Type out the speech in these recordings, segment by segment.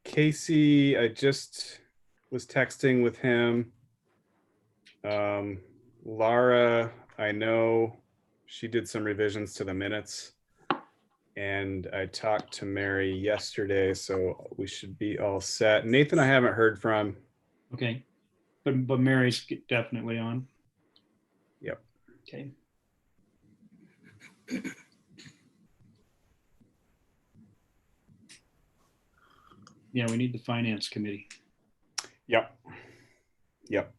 Casey, I just was texting with him. Laura, I know she did some revisions to the minutes. And I talked to Mary yesterday, so we should be all set. Nathan, I haven't heard from. Okay. But Mary's definitely on. Yep. Okay. Yeah, we need the finance committee. Yep. Yep.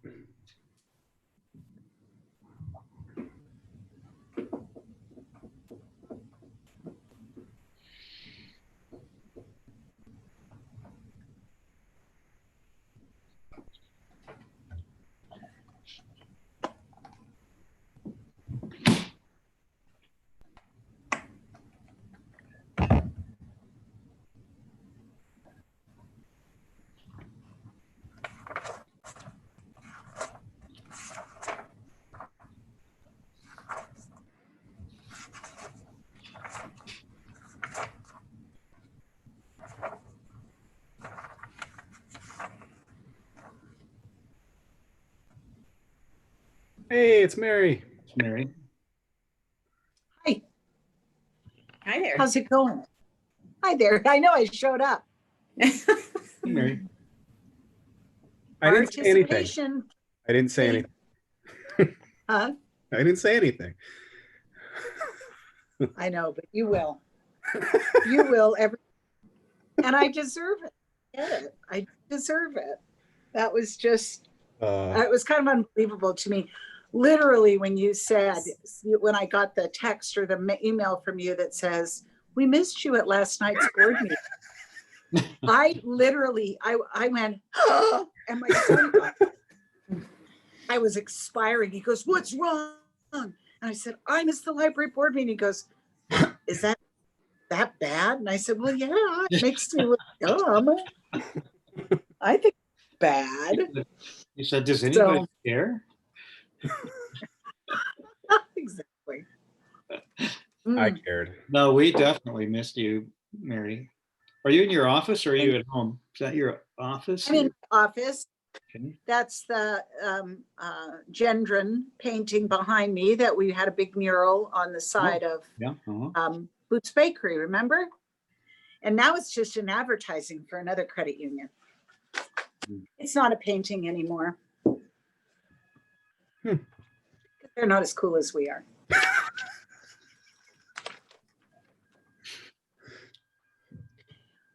Hey, it's Mary. It's Mary. Hi. Hi there. How's it going? Hi there. I know I showed up. Hey, Mary. I didn't say anything. Participation. I didn't say anything. Huh? I didn't say anything. I know, but you will. You will and I deserve it. Get it. I deserve it. That was just, it was kind of unbelievable to me. Literally, when you said, when I got the text or the email from you that says, we missed you at last night's board meeting. I literally, I went, oh, and my son, I was expiring. He goes, what's wrong? And I said, I missed the library board meeting. He goes, is that bad? And I said, well, yeah, it makes me look dumb. I think it's bad. You said, does anybody care? Exactly. I cared. No, we definitely missed you, Mary. Are you in your office or are you at home? Is that your office? I'm in the office. Okay. That's the Gendron painting behind me that we had a big mural on the side of Yeah. Boots Bakery, remember? And now it's just an advertising for another credit union. It's not a painting anymore. They're not as cool as we are.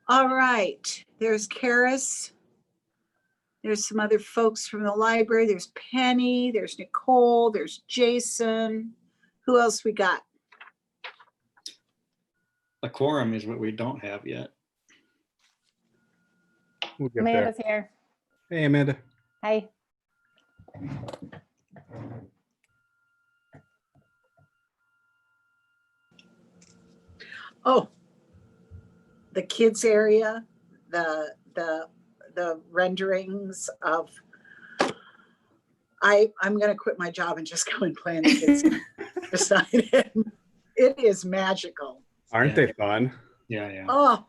All right, there's Karis. There's some other folks from the library. There's Penny, there's Nicole, there's Jason. Who else we got? A quorum is what we don't have yet. We'll get Amanda's there. here. Hey, Amanda. Hi. Oh, the kids area, the renderings of, I'm gonna quit my job and just go and play in the kids beside it. It is magical. Aren't they fun? Yeah. Oh.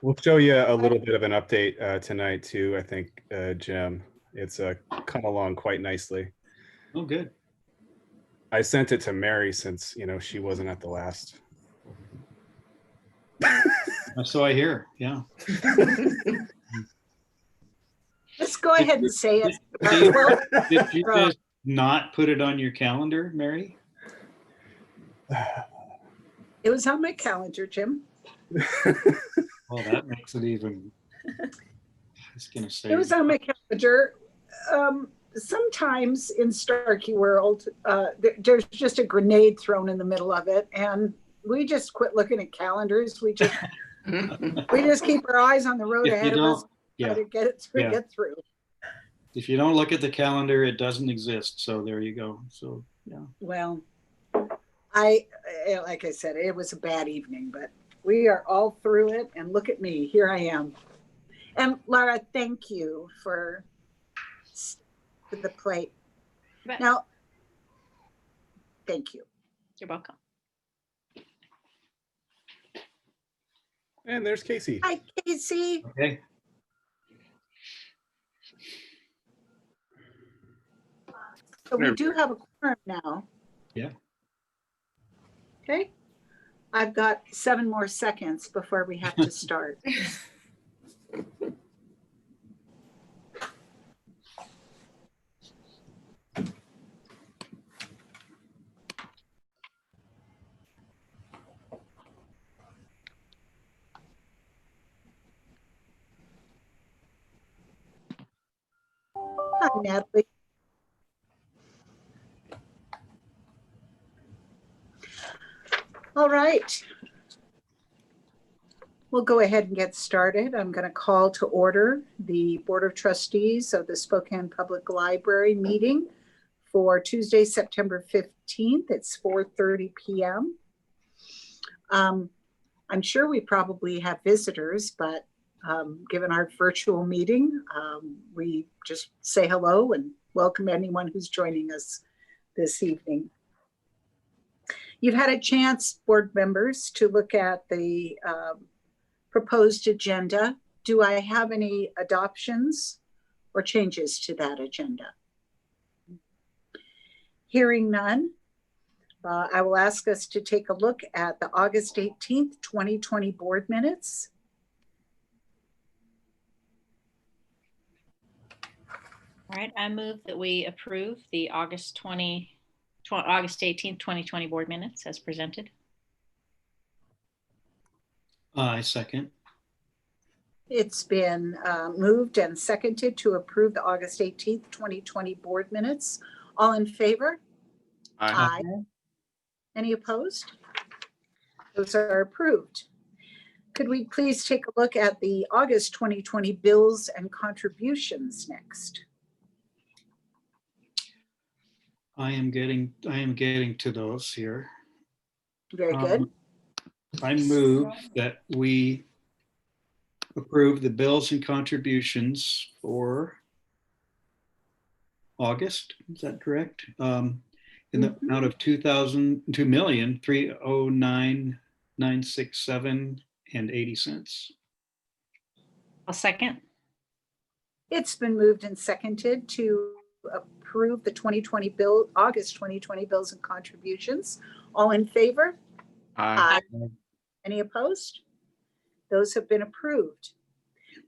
We'll show you a little bit of an update tonight too, I think, Jim. It's come along quite nicely. Oh, good. I sent it to Mary since, she wasn't at the last. So I hear, yeah. Let's go ahead and say it. Did you just not put it on your calendar, Mary? It was on my calendar, Jim. Well, that makes it even. I was gonna say. It was on my calendar. Sometimes in Starkey World, there's just a grenade thrown in the middle of it, and we just quit looking at calendars. We just keep our eyes on the road ahead of us, try to get through. If you don't look at the calendar, it doesn't exist. So there you go. So yeah. Well, like I said, it was a bad evening, but we are all through it, and look at me, here I am. And Laura, thank you for the plate. Now, thank you. You're welcome. And there's Casey. Hi, Casey. Okay. So we do have a quorum now. Yeah. Okay. I've got 7 more seconds before we have to start. Hi, Natalie. All right. We'll go ahead and get started. I'm going to call to order the Board of Trustees of the Spokane Public Library meeting for Tuesday, September 15th. It's 4:30 p.m. I'm sure we probably have visitors, but given our virtual meeting, we just say hello and welcome anyone who's joining us this evening. You've had a chance, board members, to look at the proposed agenda. Do I have any adoptions or changes to that agenda? Hearing none, I will ask us to take a look at the August 18th, 2020 board minutes. All right, I move that we approve the August 18th, 2020 board minutes as presented. I second. It's been moved and seconded to approve the August 18th, 2020 board minutes. All in favor? Aye. Any opposed? Those are approved. Could we please take a look at the August 2020 bills and contributions next? I am getting to those here. Very good. I move that we approve the bills and contributions for August. Is that correct? In the amount of $2,309,967.80. I'll second. It's been moved and seconded to approve the August 2020 bills and contributions. All in favor? Aye. Any opposed? Those have been approved.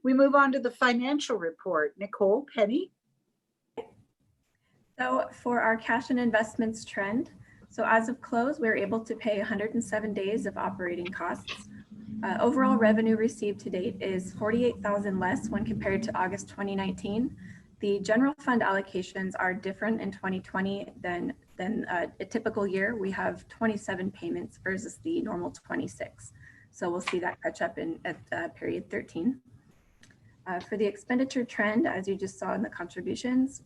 We move on to the financial report. Nicole, Penny? So for our cash and investments trend, so as of close, we're able to pay 107 days of operating costs. Overall revenue received to date is 48,000 less when compared to August 2019. The general fund allocations are different in 2020 than a typical year. We have 27 payments versus the normal 26. So we'll see that catch up at period 13. For the expenditure trend, as you just saw in the contributions,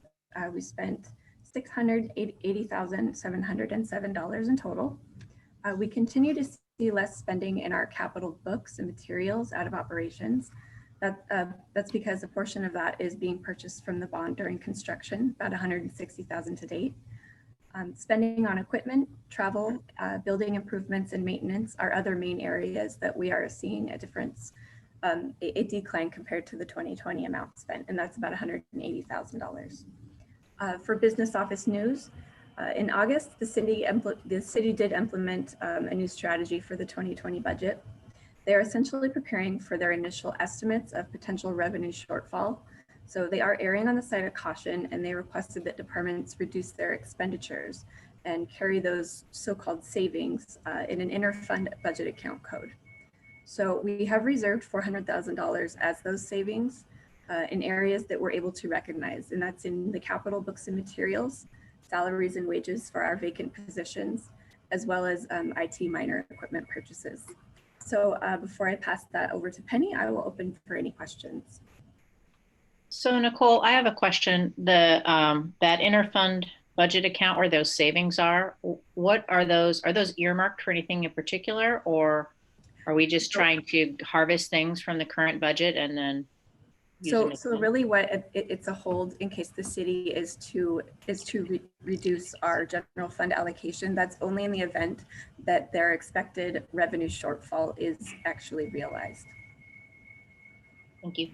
we spent $680,707 in total. We continue to see less spending in our capital books and materials out of operations. That's because a portion of that is being purchased from the bond during construction, about $160,000 to date. Spending on equipment, travel, building improvements, and maintenance are other main areas that we are seeing a difference, a decline compared to the 2020 amount spent, and that's about $180,000. For business office news, in August, the city did implement a new strategy for the 2020 budget. They're essentially preparing for their initial estimates of potential revenue shortfall. So they are erring on the side of caution, and they requested that departments reduce their expenditures and carry those so-called savings in an interfund budget account code. So we have reserved $400,000 as those savings in areas that we're able to recognize, and that's in the capital books and materials, salaries and wages for our vacant positions, as well as IT minor equipment purchases. So before I pass that over to Penny, I will open for any questions. So Nicole, I have a question. That interfund budget account where those savings are, what are those? Are those earmarked for anything in particular, or are we just trying to harvest things from the current budget and then So really what it's a hold in case the city is to reduce our general fund allocation. That's only in the event that their expected revenue shortfall is actually realized. Thank you.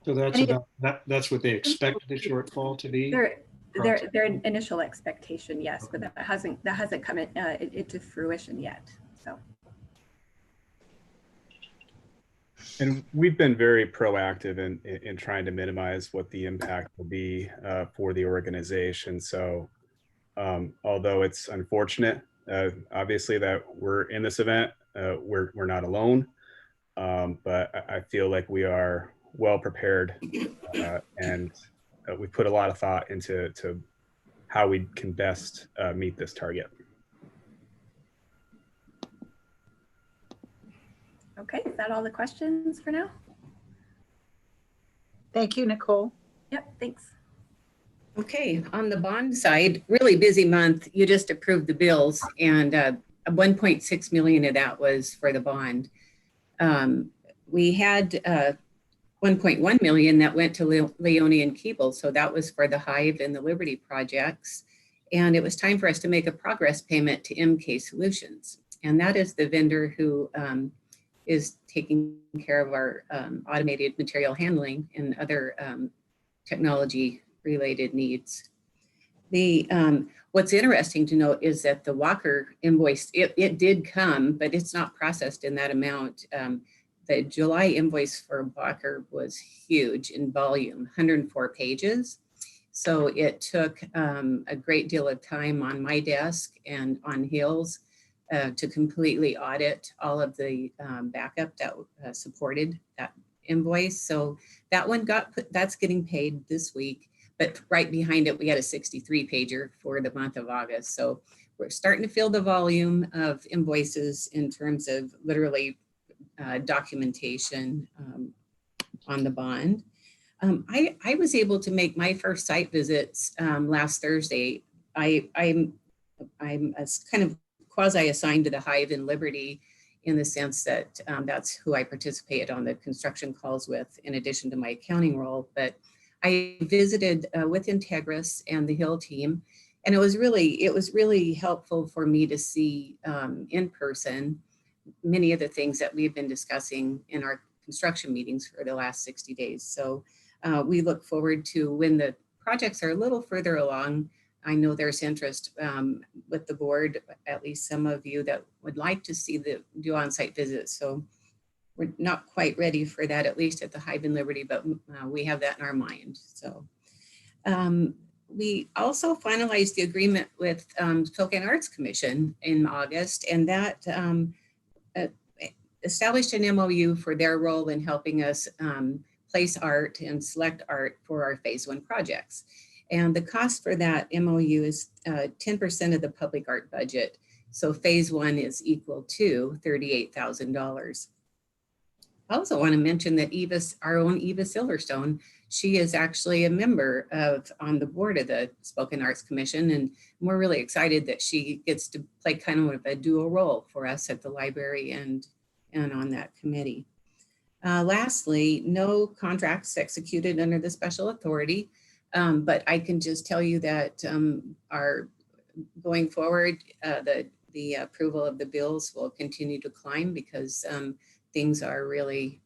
So that's about that's what they expect the shortfall to be. Their initial expectation, yes, but that hasn't come into fruition yet. So. And we've been very proactive in trying to minimize what the impact will be for the organization. So although it's unfortunate, obviously, that we're in this event, we're not alone. But I feel like we are well prepared, and we put a lot of thought into how we can best meet this target. Okay, is that all the questions for now? Thank you, Nicole. Yep, thanks. Okay, on the bond side, really busy month. You just approved the bills, and 1.6 million of that was for the bond. We had 1.1 million that went to Leone and Keeble, so that was for the Hive and the Liberty projects. And it was time for us to make a progress payment to MK Solutions, and that is the vendor who is taking care of our automated material handling and other technology related needs. What's interesting to note is that the Walker invoice, it did come, but it's not processed in that amount. The July invoice for Walker was huge in volume, 104 pages. So it took a great deal of time on my desk and on Hill's to completely audit all of the backup that supported that invoice. So that one that's getting paid this week, but right behind it, we had a 63 pager for the month of August. So we're starting to fill the volume of invoices in terms of literally documentation on the bond. I was able to make my first site visits last Thursday. I'm kind of quasi-assigned to the Hive in Liberty in the sense that that's who I participate on the construction calls with, in addition to my accounting role. But I visited with Integris and the Hill team, and it was really helpful for me to see in person many of the things that we've been discussing in our construction meetings for the last 60 days. So we look forward to when the projects are a little further along. I know there's interest with the board, at least some of you that would like to see do on-site visits. So we're not quite ready for that, at least at the Hive and Liberty, but we have that in our mind. So we also finalized the agreement with Spokane Arts Commission in August, and that established an MOU for their role in helping us place art and select art for our phase 1 projects. And the cost for that MOU is 10% of the public art budget. So phase 1 is equal to $38,000. I also want to mention that our own Eva Silverstone, she is actually a member on the board of the Spokane Arts Commission, and we're really excited that she gets to play kind of a dual role for us at the library and on that committee. Lastly, no contracts executed under the special authority, but I can just tell you that our going forward, the approval of the bills will continue to climb because things are really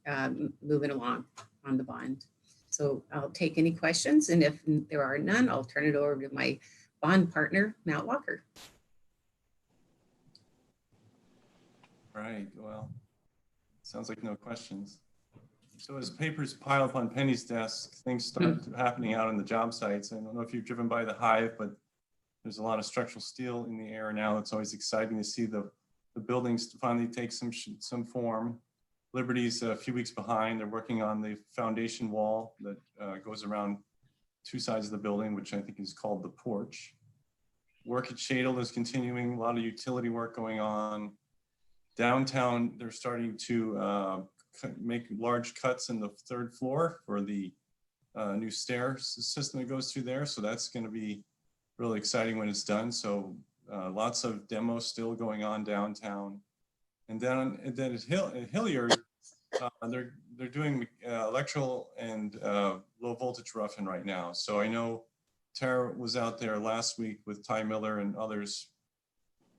moving along on the bond. So I'll take any questions, and if there are none, I'll turn it over to my bond partner, Matt Walker. Right, well, sounds like no questions. So as papers pile up on Penny's desk, things start happening out on the job sites. I don't know if you've driven by the Hive, but there's a lot of structural steel in the air now. It's always exciting to see the buildings finally take some form. Liberty's a few weeks behind. They're working on the foundation wall that goes around 2 sides of the building, which I think is called the porch. Work at Shadle is continuing, a lot of utility work going on. Downtown, they're starting to make large cuts in the 3rd floor for the new stair system that goes through there. So that's going to be really exciting when it's done. So lots of demos still going on downtown. And then at Hillyard, They're doing electrical and low voltage roughing right now. So I know Tara was out there last week with Ty Miller and others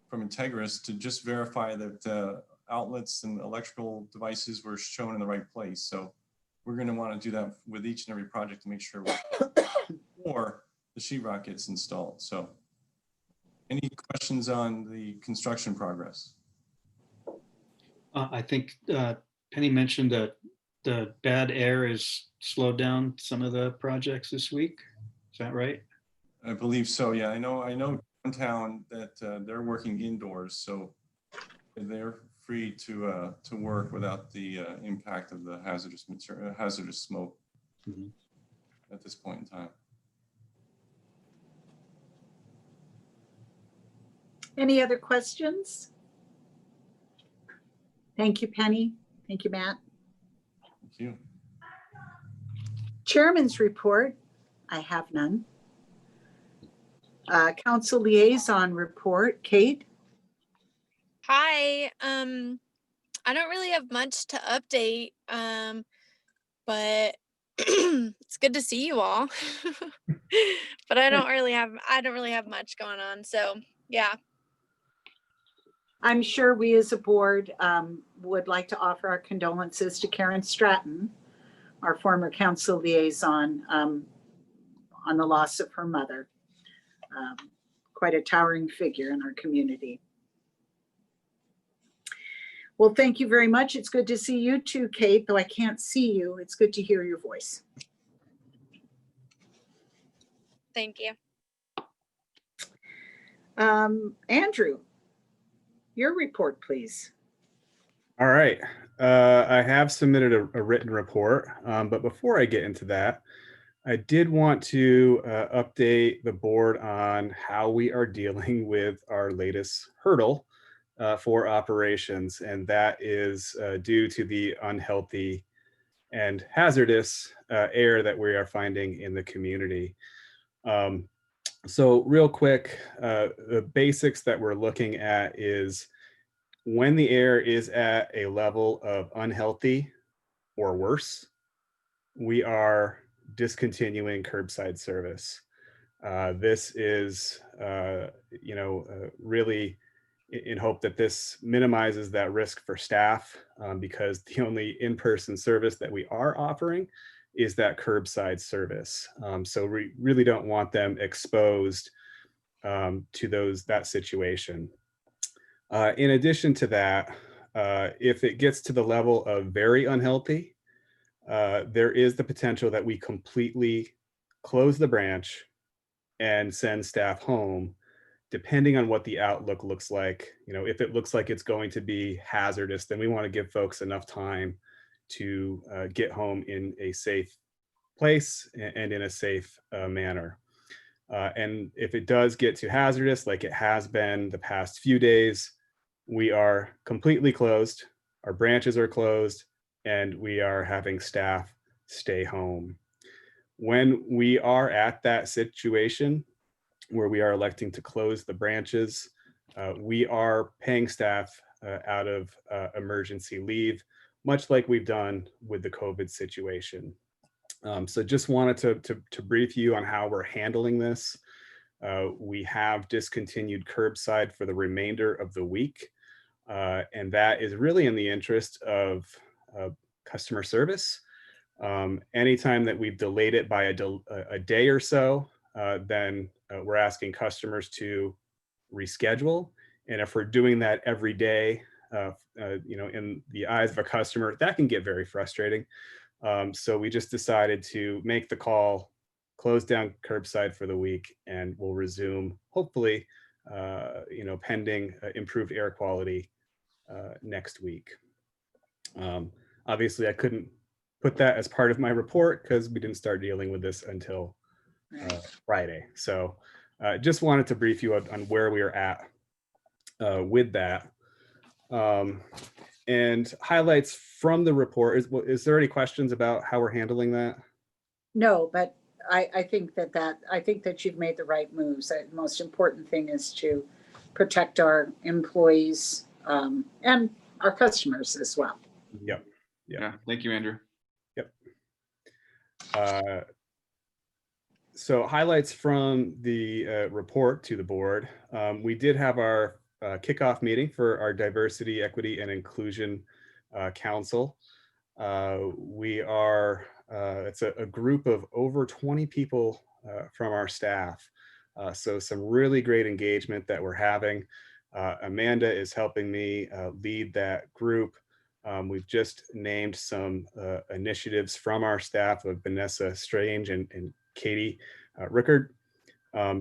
from Integris to just verify that outlets and electrical devices were shown in the right place. So we're going to want to do that with each and every project to make sure before the sheetrock gets installed. So any questions on the construction progress? I think Penny mentioned that the bad air has slowed down some of the projects this week. Is that right? I believe so. Yeah, I know downtown that they're working indoors, so they're free to work without the impact of the hazardous material, hazardous smoke at this point in time. Any other questions? Thank you, Penny. Thank you, Matt. Thank you. Chairman's report, I have none. Council liaison report, Kate. Hi. I don't really have much to update, but it's good to see you all. But I don't really have much going on. So yeah. I'm sure we as a board would like to offer our condolences to Karen Stratton, our former council liaison, on the loss of her mother. Quite a towering figure in our community. Well, thank you very much. It's good to see you too, Kate, though I can't see you. It's good to hear your voice. Thank you. Andrew, your report, please. All right. I have submitted a written report, but before I get into that, I did want to update the board on how we are dealing with our latest hurdle for operations, and that is due to the unhealthy and hazardous air that we are finding in the community. So real quick, the basics that we're looking at is when the air is at a level of unhealthy or worse, we are discontinuing curbside service. This is, really in hope that this minimizes that risk for staff, because the only in-person service that we are offering is that curbside service. So we really don't want them exposed to that situation. In addition to that, if it gets to the level of very unhealthy, there is the potential that we completely close the branch and send staff home, depending on what the outlook looks like. If it looks like it's going to be hazardous, then we want to give folks enough time to get home in a safe place and in a safe manner. And if it does get too hazardous, like it has been the past few days, we are completely closed. Our branches are closed, and we are having staff stay home. When we are at that situation where we are electing to close the branches, we are paying staff out of emergency leave, much like we've done with the COVID situation. So just wanted to brief you on how we're handling this. We have discontinued curbside for the remainder of the week, and that is really in the interest of customer service. Anytime that we've delayed it by a day or so, then we're asking customers to reschedule. And if we're doing that every day, in the eyes of a customer, that can get very frustrating. So we just decided to make the call, close down curbside for the week, and we'll resume, hopefully, pending improved air quality next week. Obviously, I couldn't put that as part of my report because we didn't start dealing with this until Friday. So just wanted to brief you on where we are at with that. And highlights from the report. Is there any questions about how we're handling that? No, but I think that you've made the right moves. The most important thing is to protect our employees and our customers as well. Yep. Yeah. Thank you, Andrew. So highlights from the report to the board. We did have our kickoff meeting for our Diversity, Equity, and Inclusion Council. It's a group of over 20 people from our staff. So some really great engagement that we're having. Amanda is helping me lead that group. We've just named some initiatives from our staff of Vanessa Strange and Katie Rickard.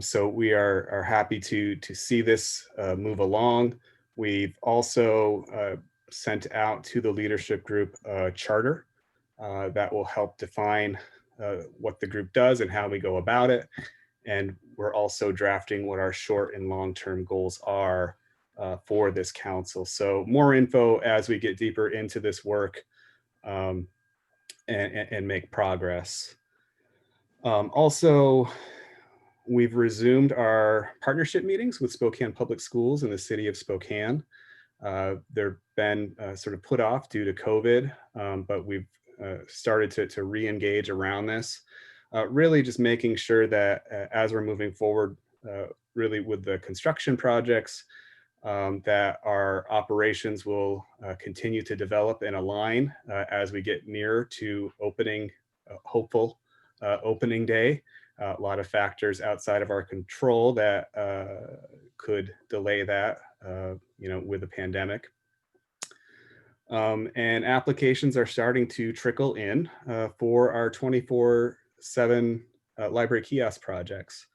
So we are happy to see this move along. We've also sent out to the leadership group a charter that will help define what the group does and how we go about it. And we're also drafting what our short and long-term goals are for this council. So more info as we get deeper into this work and make progress. Also, we've resumed our partnership meetings with Spokane Public Schools in the city of Spokane. They've been sort of put off due to COVID, but we've started to re-engage around this. Really just making sure that as we're moving forward, really with the construction projects, that our operations will continue to develop and align as we get near to opening, hopeful opening day. A lot of factors outside of our control that could delay that, with the pandemic. And applications are starting to trickle in for our 24/7 library kiosk projects.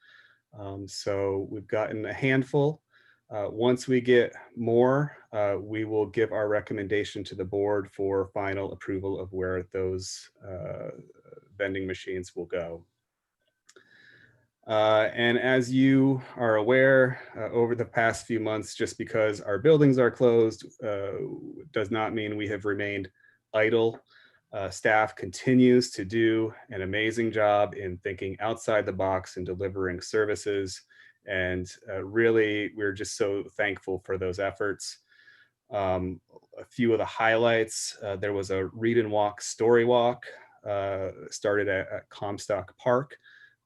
So we've gotten a handful. Once we get more, we will give our recommendation to the board for final approval of where those vending machines will go. And as you are aware, over the past few months, just because our buildings are closed does not mean we have remained idle. Staff continues to do an amazing job in thinking outside the box and delivering services. And really, we're just so thankful for those efforts. A few of the highlights, there was a read and walk story walk started at Comstock Park.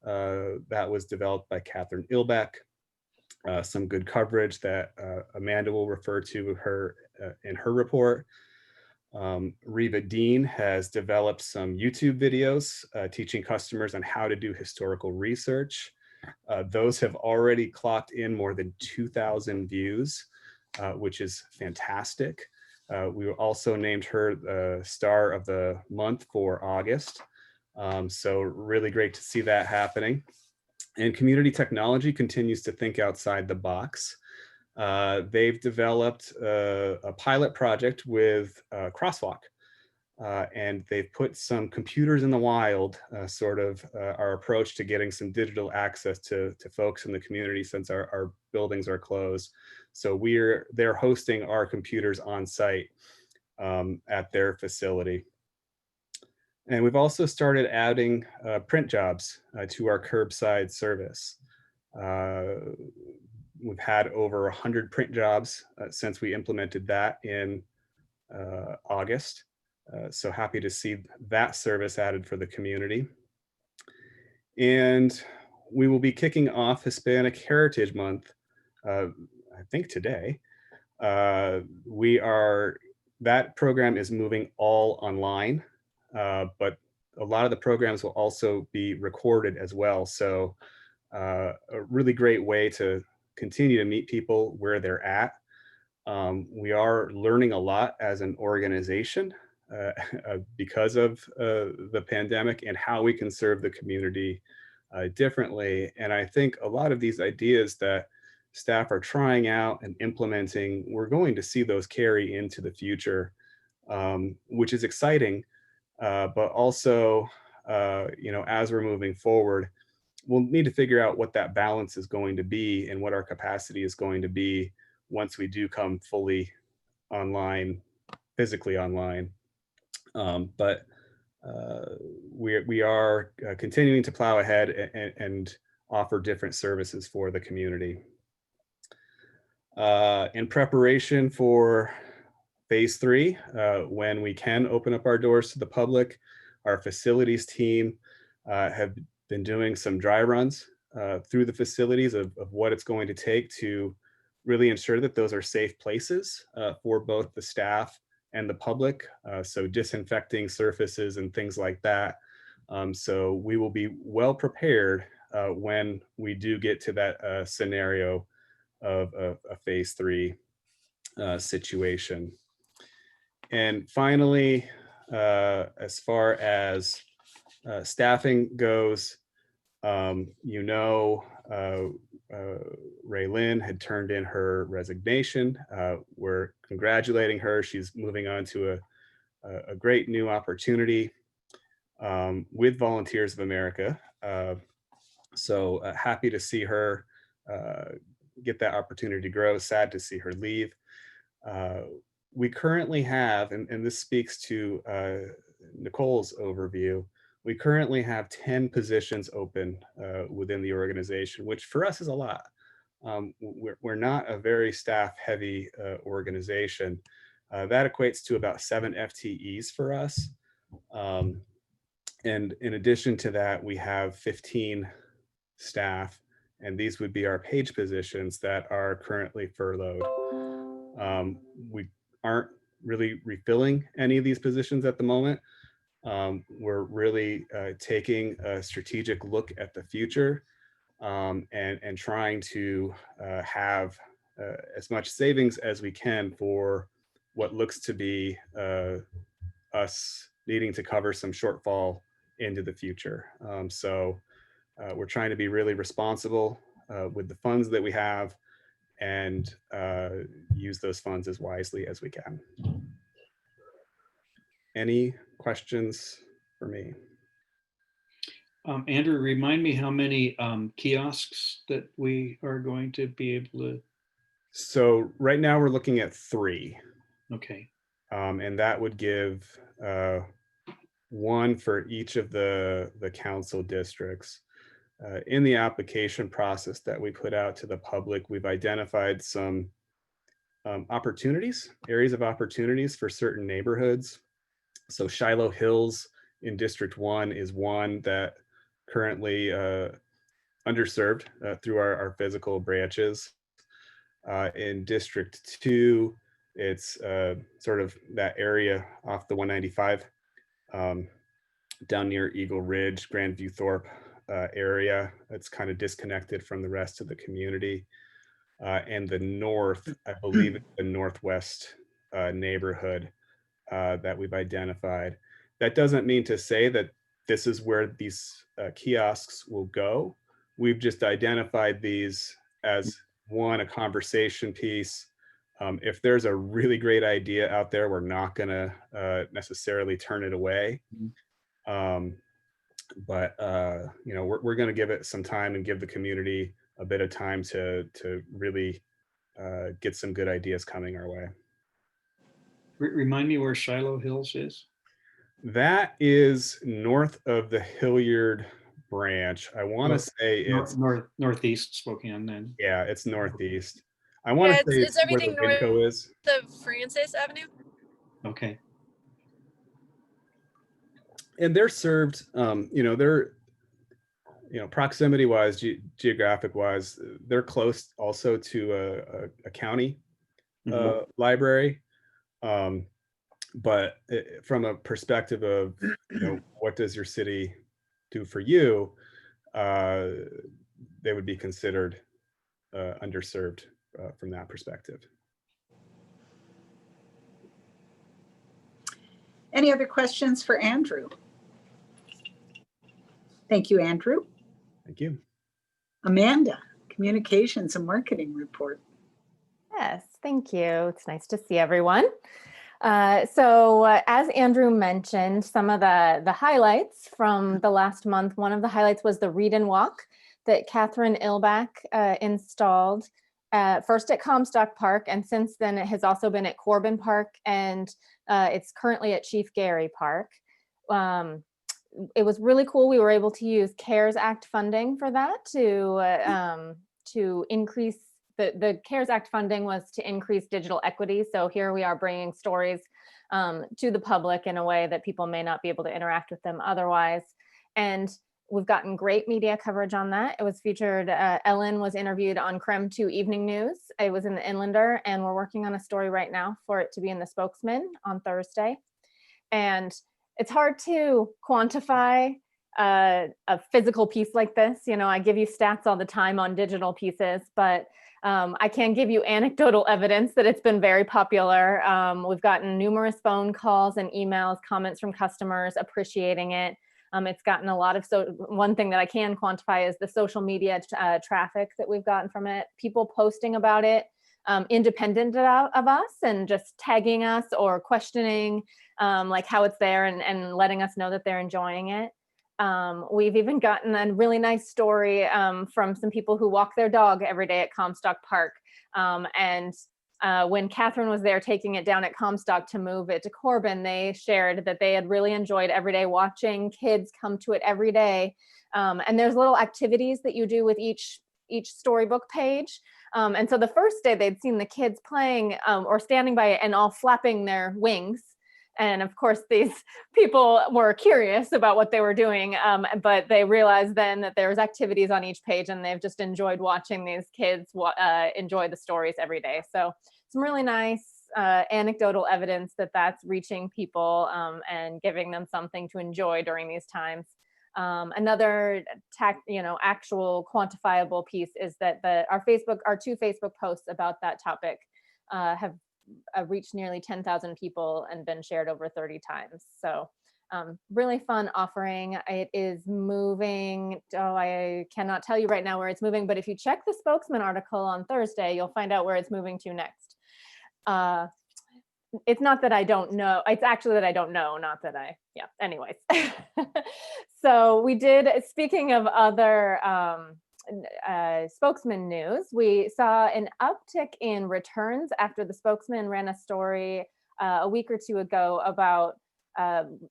That was developed by Catherine Ilbeck. Some good coverage that Amanda will refer to her in her report. Reva Dean has developed some YouTube videos teaching customers on how to do historical research. Those have already clocked in more than 2,000 views, which is fantastic. We also named her the Star of the Month for August. So really great to see that happening. And community technology continues to think outside the box. They've developed a pilot project with Crosswalk, and they've put some computers in the wild, sort of our approach to getting some digital access to folks in the community since our buildings are closed. So they're hosting our computers on site at their facility. And we've also started adding print jobs to our curbside service. We've had over 100 print jobs since we implemented that in August. So happy to see that service added for the community. And we will be kicking off Hispanic Heritage Month, I think today. That program is moving all online. But a lot of the programs will also be recorded as well. So a really great way to continue to meet people where they're at. We are learning a lot as an organization because of the pandemic and how we can serve the community differently. And I think a lot of these ideas that staff are trying out and implementing, we're going to see those carry into the future, which is exciting. But also, as we're moving forward, we'll need to figure out what that balance is going to be and what our capacity is going to be once we do come fully online, physically online. But we are continuing to plow ahead and offer different services for the community. In preparation for phase 3, when we can open up our doors to the public. Our facilities team have been doing some dry runs through the facilities of what it's going to take to really ensure that those are safe places for both the staff and the public. So disinfecting surfaces and things like that. So we will be well prepared when we do get to that scenario of a phase 3 situation. And finally, as far as staffing goes, you know, Ray Lynn had turned in her resignation. We're congratulating her. She's moving on to a great new opportunity with Volunteers of America. So happy to see her get that opportunity to grow. Sad to see her leave. We currently have, and this speaks to Nicole's overview, we currently have 10 positions open within the organization, which for us is a lot. We're not a very staff-heavy organization. That equates to about 7 FTEs for us. And in addition to that, we have 15 staff, and these would be our page positions that are currently furloughed. We aren't really refilling any of these positions at the moment. We're really taking a strategic look at the future and trying to have as much savings as we can for what looks to be us needing to cover some shortfall into the future. So we're trying to be really responsible with the funds that we have and use those funds as wisely as we can. Any questions for me? Andrew, remind me how many kiosks that we are going to be able to. So right now we're looking at 3. Okay. And that would give 1 for each of the council districts. In the application process that we put out to the public, we've identified some opportunities, areas of opportunities for certain neighborhoods. So Shiloh Hills in District 1 is one that currently underserved through our physical branches. In District 2, it's sort of that area off the 195 down near Eagle Ridge, Grandview Thorpe area. It's kind of disconnected from the rest of the community. And the north, I believe it's the northwest neighborhood that we've identified. That doesn't mean to say that this is where these kiosks will go. We've just identified these as a conversation piece. If there's a really great idea out there, we're not gonna necessarily turn it away. But you know, we're gonna give it some time and give the community a bit of time to really get some good ideas coming our way. Remind me where Shiloh Hills is. That is north of the Hillyard branch. I want to say it's northeast Spokane then. Yeah, it's northeast. I want to say it's where the everything north Winco is. of Francis Avenue. Okay. And they're served, you know, they're, you know, proximity wise, geographic wise, they're close also to a county library. But from a perspective of, you know, what does your city do for you? They would be considered underserved from that perspective. Any other questions for Andrew? Thank you, Andrew. Thank you. Amanda, communications and marketing report. Yes, thank you. It's nice to see everyone. So as Andrew mentioned, some of the highlights from the last month, one of the highlights was the Read and Walk that Catherine Ilbach installed first at Comstock Park, and since then it has also been at Corbin Park, and it's currently at Chief Gary Park. It was really cool. We were able to use CARES Act funding for that to increase the CARES Act funding was to increase digital equity. So here we are bringing stories to the public in a way that people may not be able to interact with them otherwise. And we've gotten great media coverage on that. It was featured, Ellen was interviewed on Creme 2 Evening News. It was in the Inlander, and we're working on a story right now for it to be in the Spokesman on Thursday. And it's hard to quantify a physical piece like this. You know, I give you stats all the time on digital pieces, but I can give you anecdotal evidence that it's been very popular. We've gotten numerous phone calls and emails, comments from customers appreciating it. It's gotten a lot of, one thing that I can quantify is the social media traffic that we've gotten from it, people posting about it, independent of us and just tagging us or questioning like how it's there and letting us know that they're enjoying it. We've even gotten a really nice story from some people who walk their dog every day at Comstock Park. When Catherine was there taking it down at Comstock to move it to Corbin, they shared that they had really enjoyed every day watching kids come to it every day. And there's little activities that you do with each storybook page. And so the first day they'd seen the kids playing or standing by it and all flapping their wings. And of course, these people were curious about what they were doing, but they realized then that there was activities on each page, and they've just enjoyed watching these kids enjoy the stories every day. So some really nice anecdotal evidence that that's reaching people and giving them something to enjoy during these times. Another actual quantifiable piece is that our two Facebook posts about that topic have reached nearly 10,000 people and been shared over 30 times. So really fun offering. It is moving. I cannot tell you right now where it's moving, but if you check the Spokesman article on Thursday, you'll find out where it's moving to next. It's not that I don't know. It's actually that I don't know, not that anyways. So we did, speaking of other Spokesman news, we saw an uptick in returns after the Spokesman ran a story a week or two ago about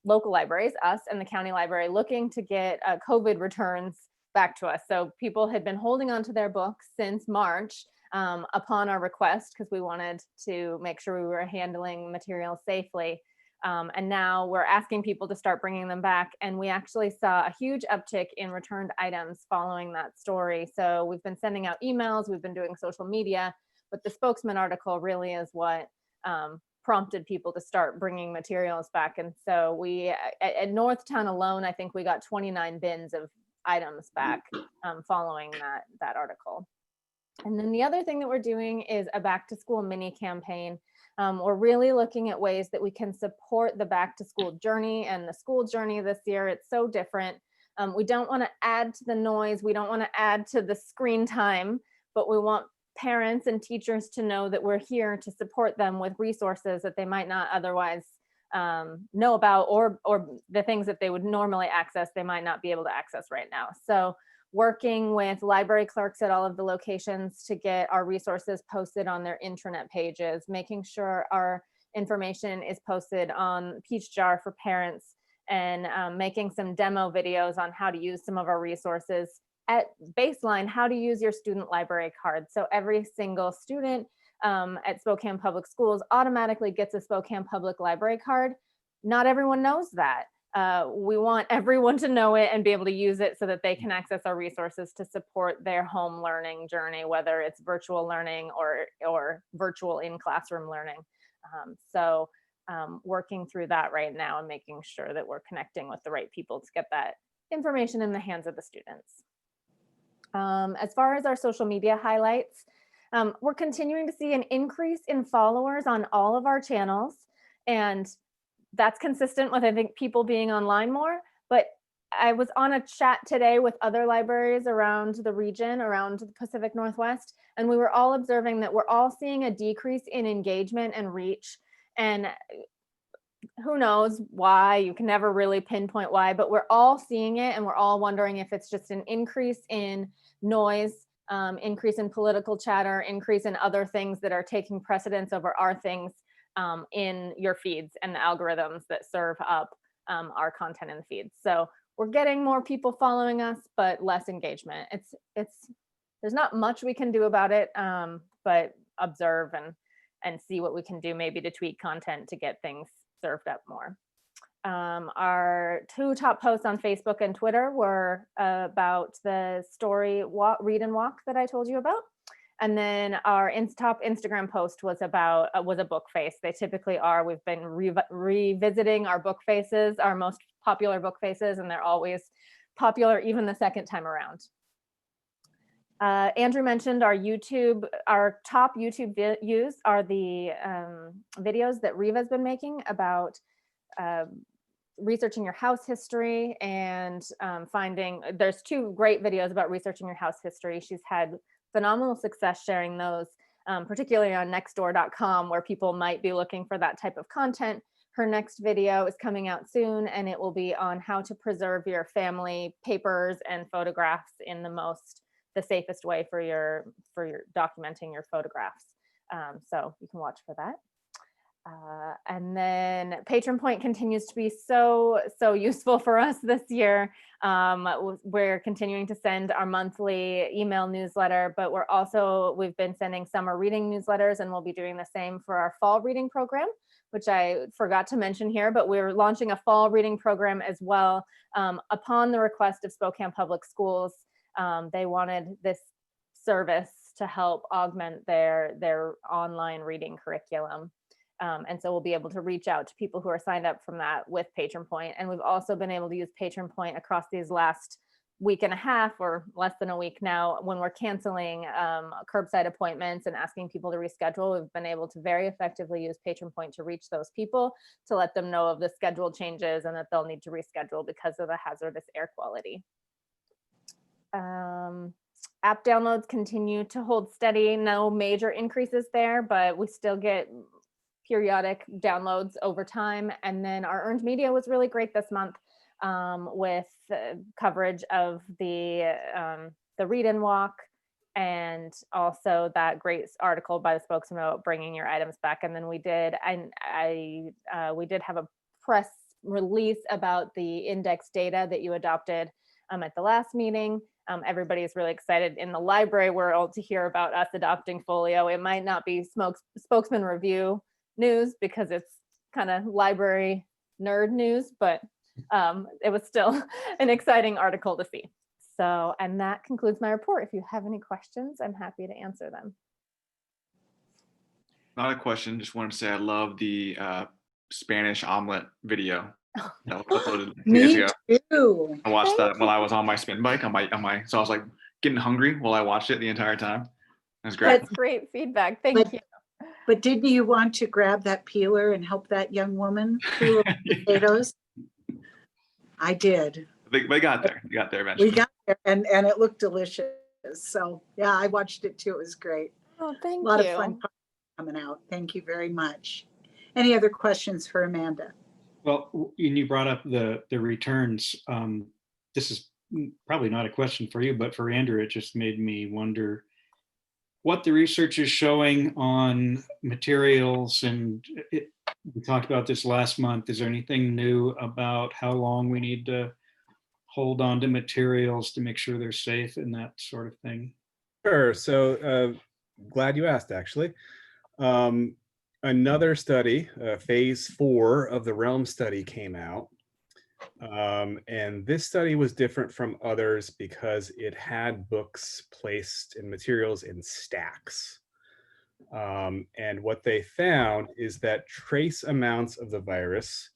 local libraries, us and the county library, looking to get COVID returns back to us. So people had been holding on to their books since March upon our request, because we wanted to make sure we were handling materials safely. And now we're asking people to start bringing them back. And we actually saw a huge uptick in returned items following that story. So we've been sending out emails, we've been doing social media, but the Spokesman article really is what prompted people to start bringing materials back. And so we, at Northtown alone, I think we got 29 bins of items back following that article. And then the other thing that we're doing is a back to school mini campaign. We're really looking at ways that we can support the back to school journey and the school journey this year. It's so different. We don't want to add to the noise. We don't want to add to the screen time, but we want parents and teachers to know that we're here to support them with resources that they might not otherwise know about, or the things that they would normally access, they might not be able to access right now. So working with library clerks at all of the locations to get our resources posted on their intranet pages, making sure our information is posted on Peach Jar for parents, and making some demo videos on how to use some of our resources. At baseline, how to use your student library card. So every single student at Spokane Public Schools automatically gets a Spokane Public Library card. Not everyone knows that. We want everyone to know it and be able to use it so that they can access our resources to support their home learning journey, whether it's virtual learning or virtual in classroom learning. Working through that right now and making sure that we're connecting with the right people to get that information in the hands of the students. As far as our social media highlights, we're continuing to see an increase in followers on all of our channels, and that's consistent with, I think, people being online more. But I was on a chat today with other libraries around the region, around the Pacific Northwest, and we were all observing that we're all seeing a decrease in engagement and reach. And who knows why? You can never really pinpoint why, but we're all seeing it, and we're all wondering if it's just an increase in noise, increase in political chatter, increase in other things that are taking precedence over our things in your feeds and the algorithms that serve up our content in the feeds. So we're getting more people following us, but less engagement. It's there's not much we can do about it, but observe and see what we can do maybe to tweak content to get things served up more. Our two top posts on Facebook and Twitter were about the story Read and Walk that I told you about. And then our top Instagram post was about was a book face. They typically are. We've been revisiting our book faces, our most popular book faces, and they're always popular even the second time around. Andrew mentioned our top YouTube views are the videos that Riva's been making about researching your house history and there's two great videos about researching your house history. She's had phenomenal success sharing those, particularly on nextdoor.com, where people might be looking for that type of content. Her next video is coming out soon, and it will be on how to preserve your family papers and photographs in the safest way for your documenting your photographs. So you can watch for that. And then Patron Point continues to be so useful for us this year. We're continuing to send our monthly email newsletter, but we've been sending summer reading newsletters, and we'll be doing the same for our fall reading program, which I forgot to mention here, but we're launching a fall reading program as well, upon the request of Spokane Public Schools. They wanted this service to help augment their online reading curriculum. And so we'll be able to reach out to people who are signed up from that with Patron Point. And we've also been able to use Patron Point across these last week and a half, or less than a week now, when we're canceling curbside appointments and asking people to reschedule. We've been able to very effectively use Patron Point to reach those people, to let them know of the schedule changes and that they'll need to reschedule because of the hazardous air quality. App downloads continue to hold steady. No major increases there, but we still get periodic downloads over time. And then our earned media was really great this month, with coverage of the Read and Walk, and also that great article by the spokesman about bringing your items back. And then we did have a press release about the index data that you adopted at the last meeting. Everybody's really excited in the library world to hear about us adopting Folio. It might not be spokesman review news because it's kind of library nerd news, but it was still an exciting article to see. So, and that concludes my report. If you have any questions, I'm happy to answer them. Not a question, just wanted to say I love the Spanish omelet video that was uploaded 2 days ago. Too. I watched that while I was on my spin bike so I was like getting hungry while I watched it the entire time. That's great. That's great feedback. Thank you. But didn't you want to grab that peeler and help that young woman peel potatoes? I did. They got there. You got there eventually. We got there, and it looked delicious. So yeah, I watched it too. It was great. Oh, thank you. A lot of fun coming out. Thank you very much. Any other questions for Amanda? Well, you brought up the returns. This is probably not a question for you, but for Andrew, it just made me wonder what the research is showing on materials. And we talked about this last month. Is there anything new about how long we need to hold on to materials to make sure they're safe and that sort of thing? Sure. So glad you asked, actually. Another study, phase 4 of the Realm study came out. And this study was different from others because it had books placed and materials in stacks. And what they found is that trace amounts of the virus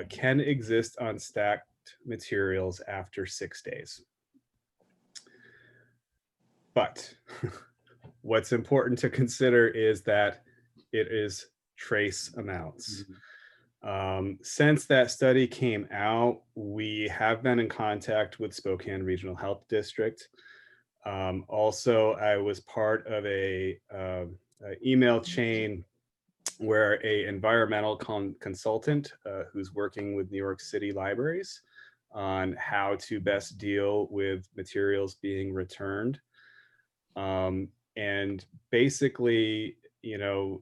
can exist on stacked materials after 6 days. But what's important to consider is that it is trace amounts. Since that study came out, we have been in contact with Spokane Regional Health District. Also, I was part of a email chain where a environmental consultant who's working with New York City libraries on how to best deal with materials being returned. And basically, you know,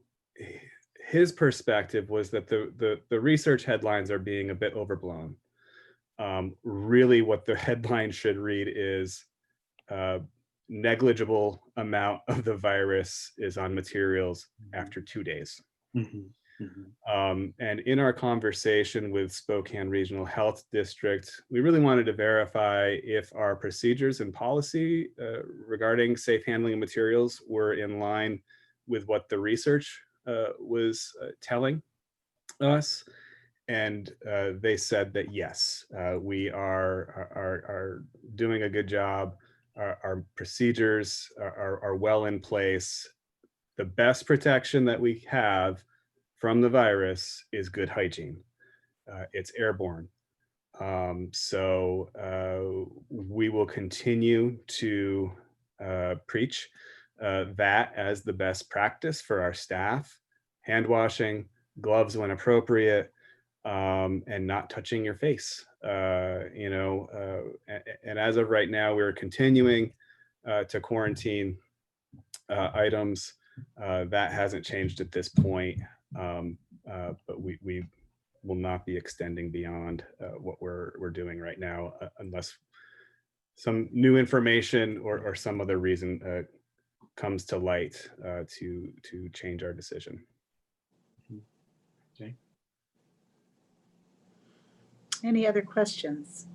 his perspective was that the research headlines are being a bit overblown. Really what the headline should read is negligible amount of the virus is on materials after 2 days. Mhm, mhm. And in our conversation with Spokane Regional Health District, we really wanted to verify if our procedures and policy regarding safe handling of materials were in line with what the research was telling us. And they said that yes, we are doing a good job. Our procedures are well in place. The best protection that we have from the virus is good hygiene. It's airborne. So we will continue to preach that as the best practice for our staff: hand washing, gloves when appropriate, and not touching your face. And as of right now, we're continuing to quarantine items. That hasn't changed at this point, but we will not be extending beyond what we're doing right now, unless some new information or some other reason comes to light to change our decision. Okay. Any other questions?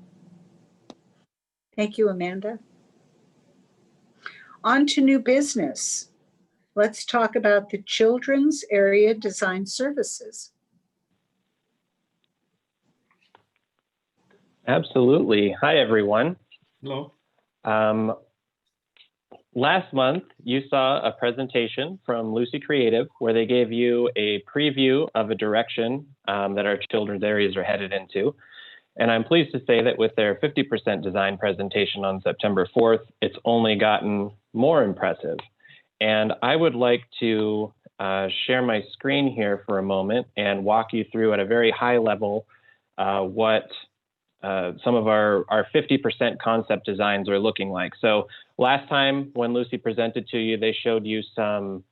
Thank you, Amanda. On to new business. Let's talk about the Children's Area Design Services. Absolutely. Hi, everyone. Hello. Last month, you saw a presentation from Lucy Creative where they gave you a preview of a direction that our children's areas are headed into. And I'm pleased to say that with their 50% design presentation on September 4th, it's only gotten more impressive. And I would like to share my screen here for a moment and walk you through at a very high level what some of our 50% concept designs are looking like. So last time when Lucy presented to you, they showed you some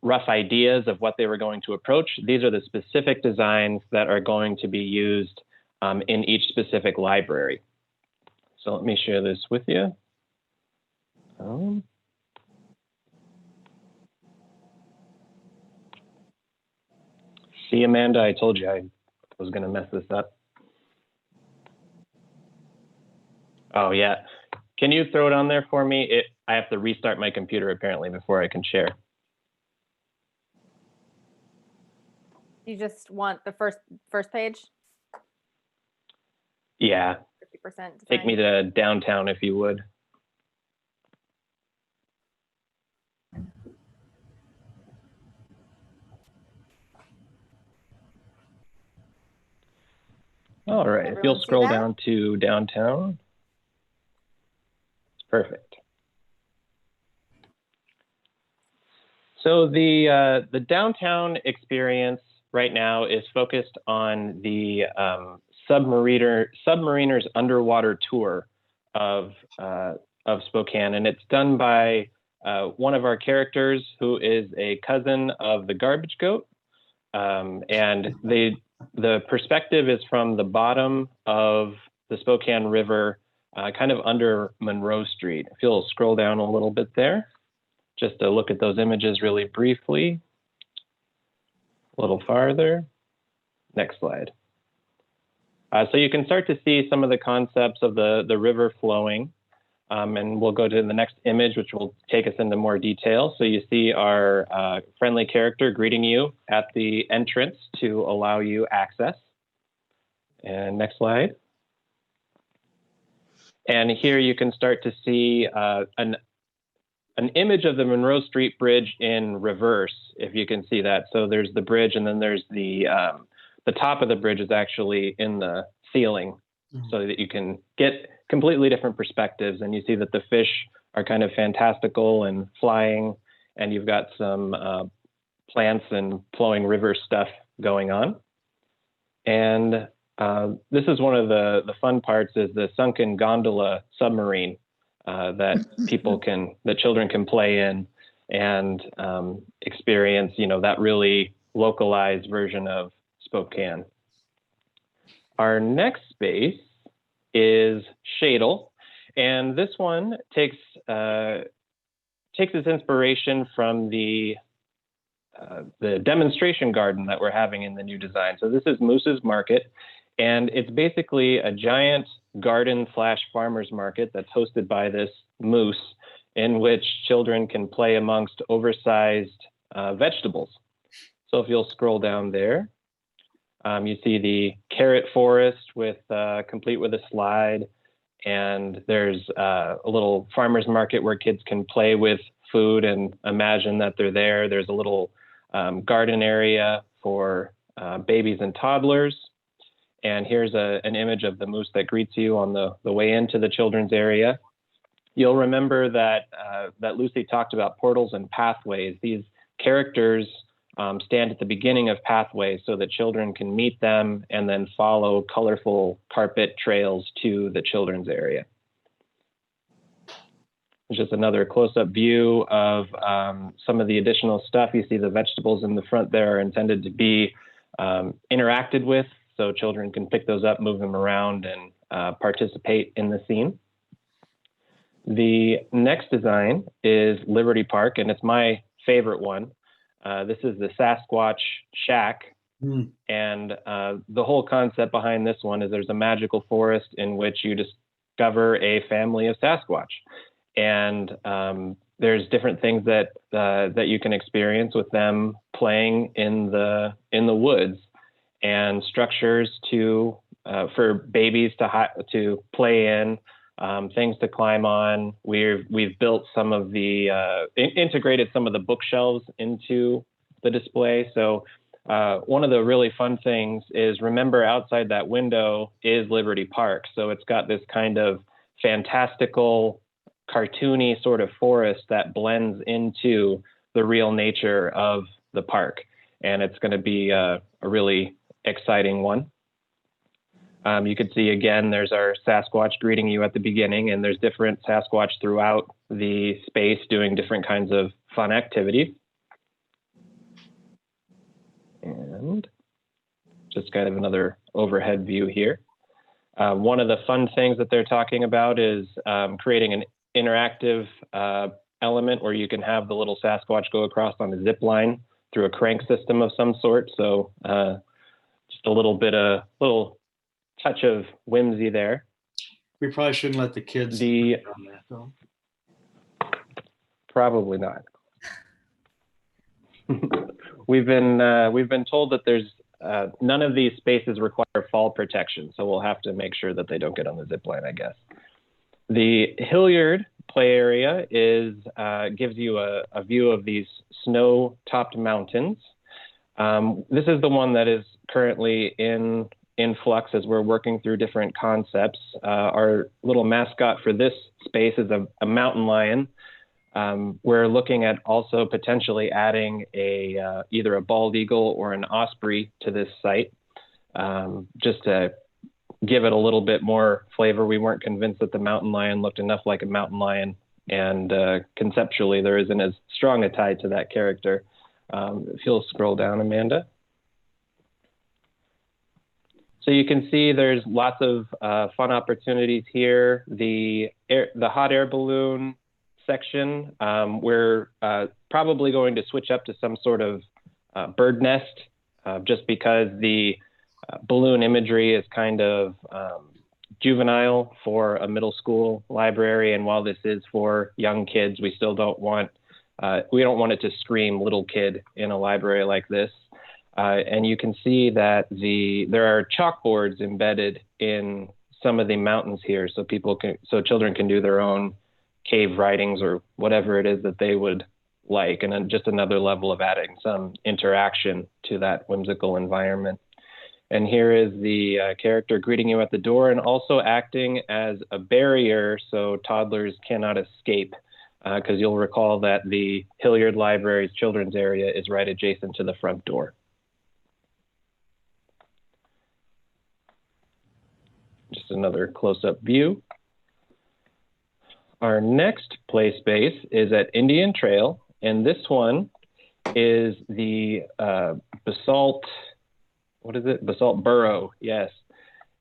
rough ideas of what they were going to approach. These are the specific designs that are going to be used in each specific library. So let me share this with you. See, Amanda, I told you I was going to mess this up. Oh, yeah. Can you throw it on there for me? I have to restart my computer apparently before I can share. You just want the first page? Yeah. 50% design. Take me to downtown if you would. All right, if you'll scroll down to downtown. It's perfect. So the downtown experience right now is focused on the submariner's underwater tour of Spokane, and it's done by one of our characters who is a cousin of the garbage goat, and the perspective is from the bottom of the Spokane River, kind of under Monroe Street. If you'll scroll down a little bit there, just to look at those images really briefly. A little farther. Next slide. So you can start to see some of the concepts of the river flowing. And we'll go to the next image, which will take us into more detail. So you see our friendly character greeting you at the entrance to allow you access. And next slide. And here you can start to see an image of the Monroe Street Bridge in reverse, if you can see that. So there's the bridge, and then there's the top of the bridge is actually in the ceiling, so that you can get completely different perspectives. And you see that the fish are kind of fantastical and flying, and you've got some plants and flowing river stuff going on. And this is one of the fun parts, is the sunken gondola submarine that children can play in and experience, that really localized version of Spokane. Our next space is Shadle. And this one takes its inspiration from the demonstration garden that we're having in the new design. So this is Moose's Market, and it's basically a giant garden / farmer's market that's hosted by this moose, in which children can play amongst oversized vegetables. So if you'll scroll down there, you see the carrot forest with complete with a slide, and there's a little farmer's market where kids can play with food and imagine that they're there. There's a little garden area for babies and toddlers. And here's an image of the moose that greets you on the way into the children's area. You'll remember that Lucy talked about portals and pathways. These characters stand at the beginning of pathways so that children can meet them and then follow colorful carpet trails to the children's area. Just another close-up view of some of the additional stuff. You see the vegetables in the front there are intended to be interacted with, so children can pick those up, move them around, and participate in the scene. The next design is Liberty Park, and it's my favorite one. This is the Sasquatch Shack. And the whole concept behind this one is there's a magical forest in which you discover a family of Sasquatch. And there's different things that you can experience with them playing in the woods, and structures for babies to play in, things to climb on. We've built some of the integrated some of the bookshelves into the display. So one of the really fun things is, remember, outside that window is Liberty Park. So it's got this kind of fantastical, cartoony sort of forest that blends into the real nature of the park. And it's going to be a really exciting one. You can see, again, there's our Sasquatch greeting you at the beginning, and there's different Sasquatch throughout the space doing different kinds of fun activities. And just kind of another overhead view here. One of the fun things that they're talking about is creating an interactive element where you can have the little Sasquatch go across on a zip line through a crank system of some sort. So just a little touch of whimsy there. We probably shouldn't let the kids on that, though. Probably not. We've been told that there's none of these spaces require fall protection, so we'll have to make sure that they don't get on the zip line, I guess. The Hillyard play area gives you a view of these snow-topped mountains. This is the one that is currently in flux as we're working through different concepts. Our little mascot for this space is a mountain lion. We're looking at also potentially adding either a bald eagle or an osprey to this site, just to give it a little bit more flavor. We weren't convinced that the mountain lion looked enough like a mountain lion, and conceptually there isn't as strong a tie to that character. If you'll scroll down, Amanda. So you can see there's lots of fun opportunities here. The hot air balloon section, we're probably going to switch up to some sort of bird nest, just because the balloon imagery is kind of juvenile for a middle school library. And while this is for young kids, we still don't want it to scream little kid in a library like this. And you can see that there are chalkboards embedded in some of the mountains here, so children can do their own cave writings or whatever it is that they would like, and then just another level of adding some interaction to that whimsical environment. And here is the character greeting you at the door and also acting as a barrier so toddlers cannot escape, because you'll recall that the Hillyard Library's children's area is right adjacent to the front door. Just another close-up view. Our next play space is at Indian Trail, and this one is the basalt, what is it? Basalt burrow, yes.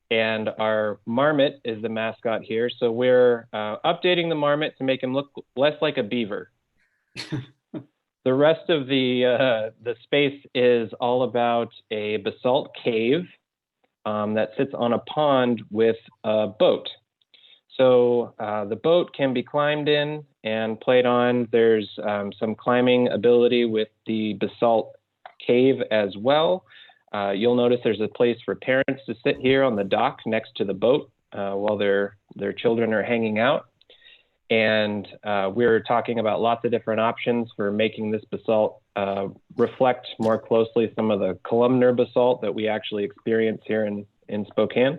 And our marmot is the mascot here. So we're updating the marmot to make him look less like a beaver. The rest of the space is all about a basalt cave that sits on a pond with a boat. So the boat can be climbed in and played on. There's some climbing ability with the basalt cave as well. You'll notice there's a place for parents to sit here on the dock next to the boat while their children are hanging out. And we're talking about lots of different options for making this basalt reflect more closely some of the columnar basalt that we actually experience here in Spokane,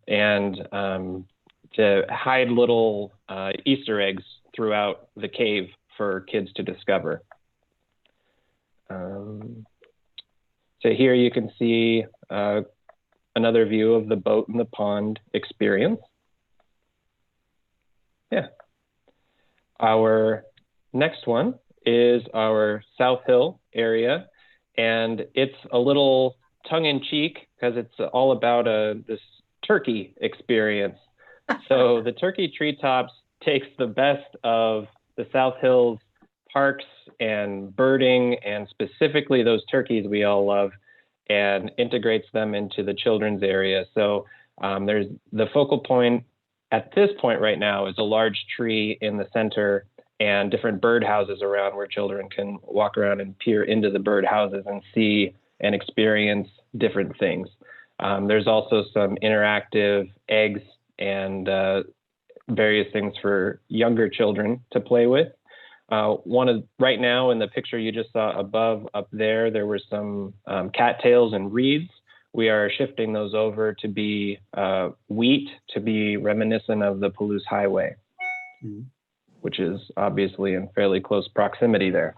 and to hide little Easter eggs throughout the cave for kids to discover. So here you can see another view of the boat and the pond experience. Yeah. Our next one is our South Hill area, and it's a little tongue-in-cheek because it's all about this turkey experience. So the Turkey Treetops takes the best of the South Hills parks and birding, and specifically those turkeys we all love, and integrates them into the children's area. So there's the focal point at this point right now is a large tree in the center and different bird houses around where children can walk around and peer into the bird houses and see and experience different things. There's also some interactive eggs and various things for younger children to play with. Right now in the picture you just saw above up there were some cattails and reeds. We are shifting those over to be wheat, to be reminiscent of the Palouse Highway, which is obviously in fairly close proximity there.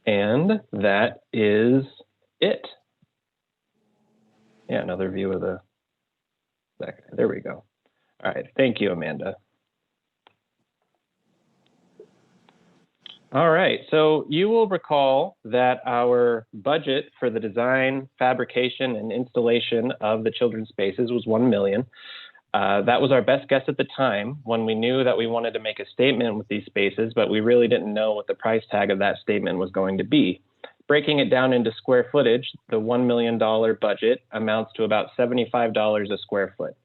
And that is it. Yeah, another view of the back. There we go. All right, thank you, Amanda. All right, so you will recall that our budget for the design, fabrication, and installation of the children's spaces was $1 million. That was our best guess at the time when we knew that we wanted to make a statement with these spaces, but we really didn't know what the price tag of that statement was going to be. Breaking it down into square footage, the $1 million budget amounts to about $75 a square foot.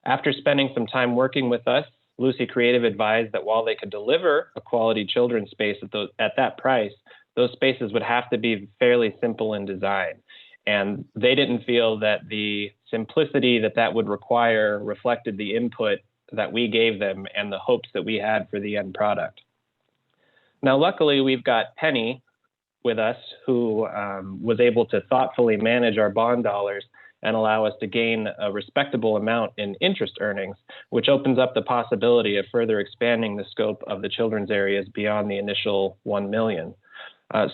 After spending some time working with us, Lucy Creative advised that while they could deliver a quality children's space at that price, those spaces would have to be fairly simple in design. And they didn't feel that the simplicity that would require reflected the input that we gave them and the hopes that we had for the end product. Now, luckily, we've got Penny with us who was able to thoughtfully manage our bond dollars and allow us to gain a respectable amount in interest earnings, which opens up the possibility of further expanding the scope of the children's areas beyond the initial $1 million.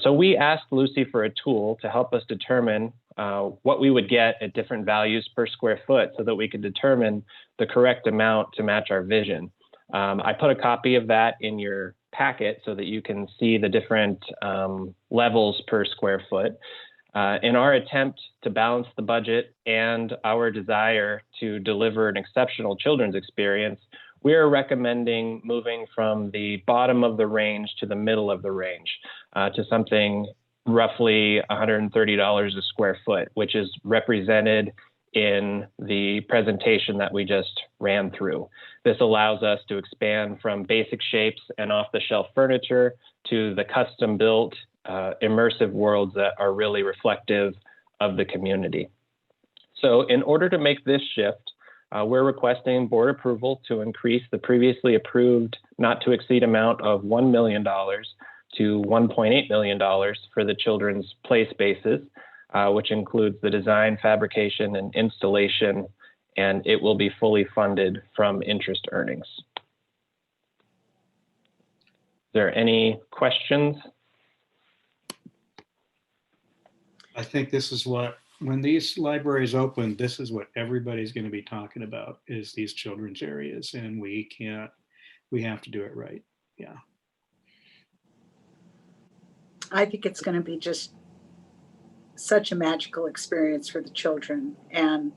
So we asked Lucy for a tool to help us determine what we would get at different values per square foot so that we could determine the correct amount to match our vision. I put a copy of that in your packet so that you can see the different levels per square foot. In our attempt to balance the budget and our desire to deliver an exceptional children's experience, we are recommending moving from the bottom of the range to the middle of the range to something roughly $130 a square foot, which is represented in the presentation that we just ran through. This allows us to expand from basic shapes and off-the-shelf furniture to the custom-built immersive worlds that are really reflective of the community. So in order to make this shift, we're requesting board approval to increase the previously approved not to exceed amount of $1 million to $1.8 million for the children's play spaces, which includes the design, fabrication, and installation, and it will be fully funded from interest earnings. Is there any questions? I think this is what, when these libraries open, this is what everybody's going to be talking about, is these children's areas, and we have to do it right. Yeah. I think it's going to be just such a magical experience for the children. And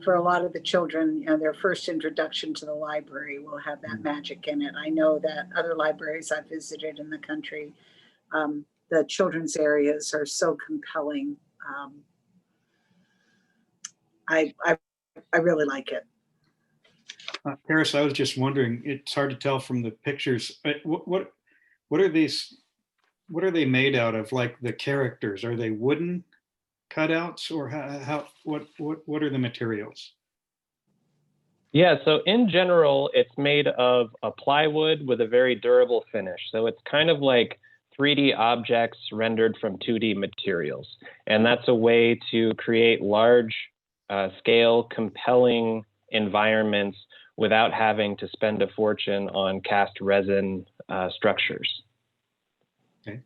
for a lot of the children, their first introduction to the library will have that magic in it. I know that other libraries I've visited in the country, the children's areas are so compelling. I really like it. Paris, I was just wondering, it's hard to tell from the pictures, but what are these, what are they made out of? Like the characters, are they wooden cutouts, or what are the materials? Yeah, so in general, it's made of a plywood with a very durable finish. So it's kind of like 3D objects rendered from 2D materials. And that's a way to create large scale, compelling environments without having to spend a fortune on cast resin structures. Okay.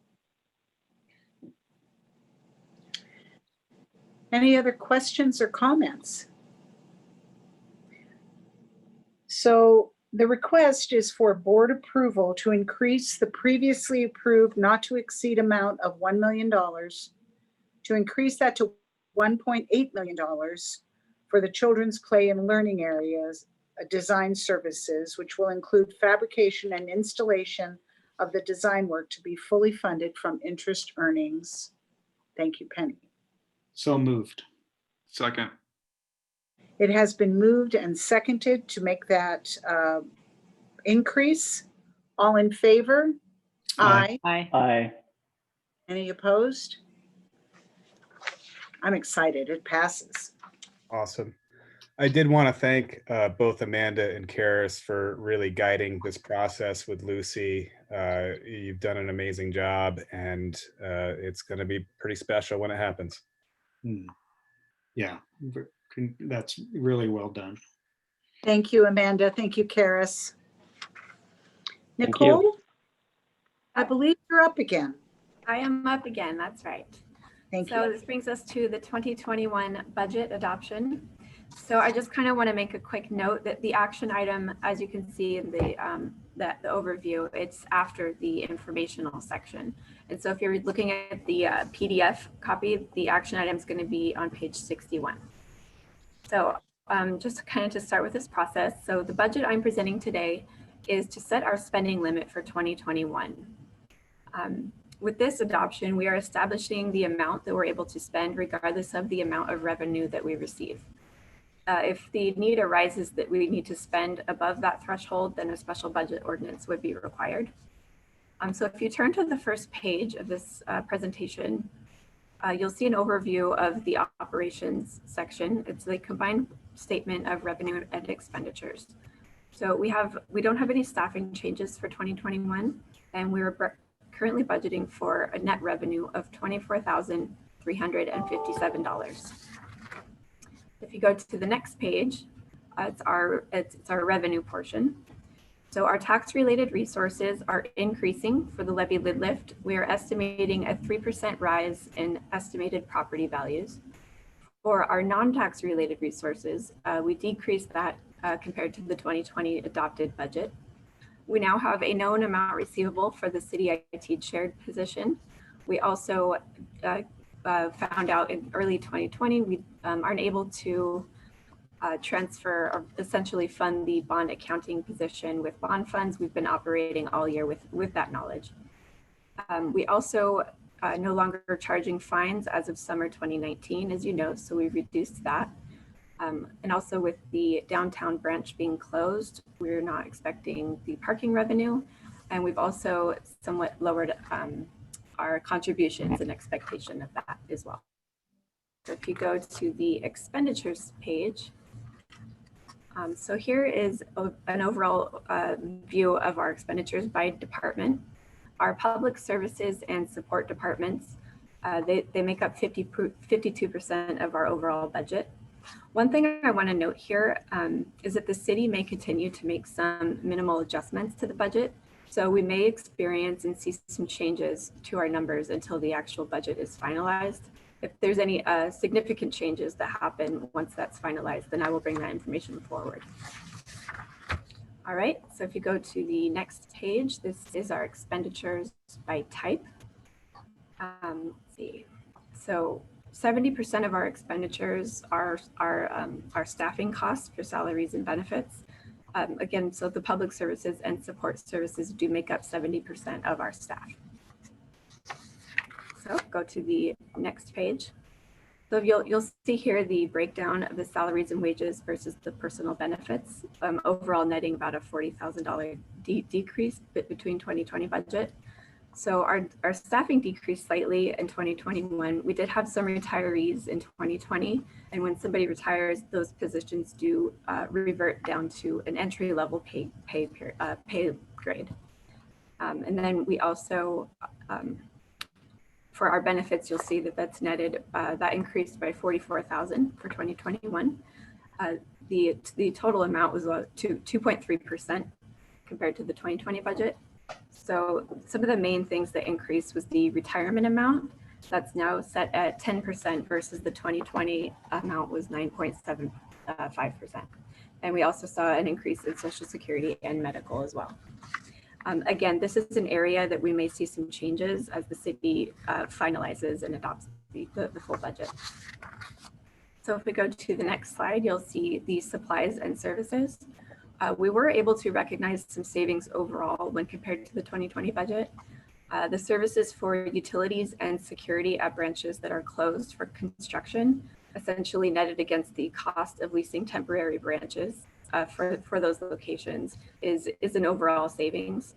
Any other questions or comments? So the request is for board approval to increase the previously approved not to exceed amount of $1 million, to increase that to $1.8 million for the children's play and learning areas, design services, which will include fabrication and installation of the design work to be fully funded from interest earnings. Thank you, Penny. So moved. Second. It has been moved and seconded to make that increase. All in favor? Aye. Aye. Aye. Any opposed? I'm excited. It passes. Awesome. I did want to thank both Amanda and Karis for really guiding this process with Lucy. You've done an amazing job, and it's going to be pretty special when it happens. Yeah, that's really well done. Thank you, Amanda. Thank you, Karis. Thank you. Nicole, I believe you're up again. I am up again, that's right. Thank So you. this brings us to the 2021 budget adoption. So I just kind of want to make a quick note that the action item, as you can see in the overview, it's after the informational section. And so if you're looking at the PDF copy, the action item is going to be on page 61. So just kind of to start with this process. So the budget I'm presenting today is to set our spending limit for 2021. With this adoption, we are establishing the amount that we're able to spend regardless of the amount of revenue that we receive. If the need arises that we need to spend above that threshold, then a special budget ordinance would be required. So if you turn to the first page of this presentation, you'll see an overview of the operations section. It's the combined statement of revenue and expenditures. So we don't have any staffing changes for 2021, and we're currently budgeting for a net revenue of $24,357. If you go to the next page, it's our revenue portion. So our tax-related resources are increasing for the levy lid lift. We are estimating a 3% rise in estimated property values. For our non-tax related resources, we decreased that compared to the 2020 adopted budget. We now have a known amount receivable for the city IT shared position. We also found out in early 2020, we aren't able to transfer or essentially fund the bond accounting position with bond funds. We've been operating all year with that knowledge. We also no longer charging fines as of summer 2019, as you know, so we've reduced that. And also with the downtown branch being closed, we're not expecting the parking revenue. And we've also somewhat lowered our contributions in expectation of that as well. So if you go to the expenditures page, so here is an overall view of our expenditures by department. Our public services and support departments, they make up 52% of our overall budget. One thing I want to note here is that the city may continue to make some minimal adjustments to the budget. So we may experience and see some changes to our numbers until the actual budget is finalized. If there's any significant changes that happen once that's finalized, then I will bring that information forward. All right, so if you go to the next page, this is our expenditures by type. Let's see. So 70% of our expenditures are staffing costs for salaries and benefits. Again, so the public services and support services do make up 70% of our staff. So go to the next page. So you'll see here the breakdown of the salaries and wages versus the personal benefits, overall netting about a $40,000 decrease between 2020 budget. So our staffing decreased slightly in 2021. We did have some retirees in 2020, and when somebody retires, those positions do revert down to an entry level pay grade. And then we also, for our benefits, you'll see that that's netted, that increased by 44,000 for 2021. The total amount was 2.3% compared to the 2020 budget. So some of the main things that increased was the retirement amount. That's now set at 10% versus the 2020 amount was 9.75%. And we also saw an increase in Social Security and medical as well. Again, this is an area that we may see some changes as the city finalizes and adopts the full budget. So if we go to the next slide, you'll see the supplies and services. We were able to recognize some savings overall when compared to the 2020 budget. The services for utilities and security at branches that are closed for construction essentially netted against the cost of leasing temporary branches for those locations is an overall savings.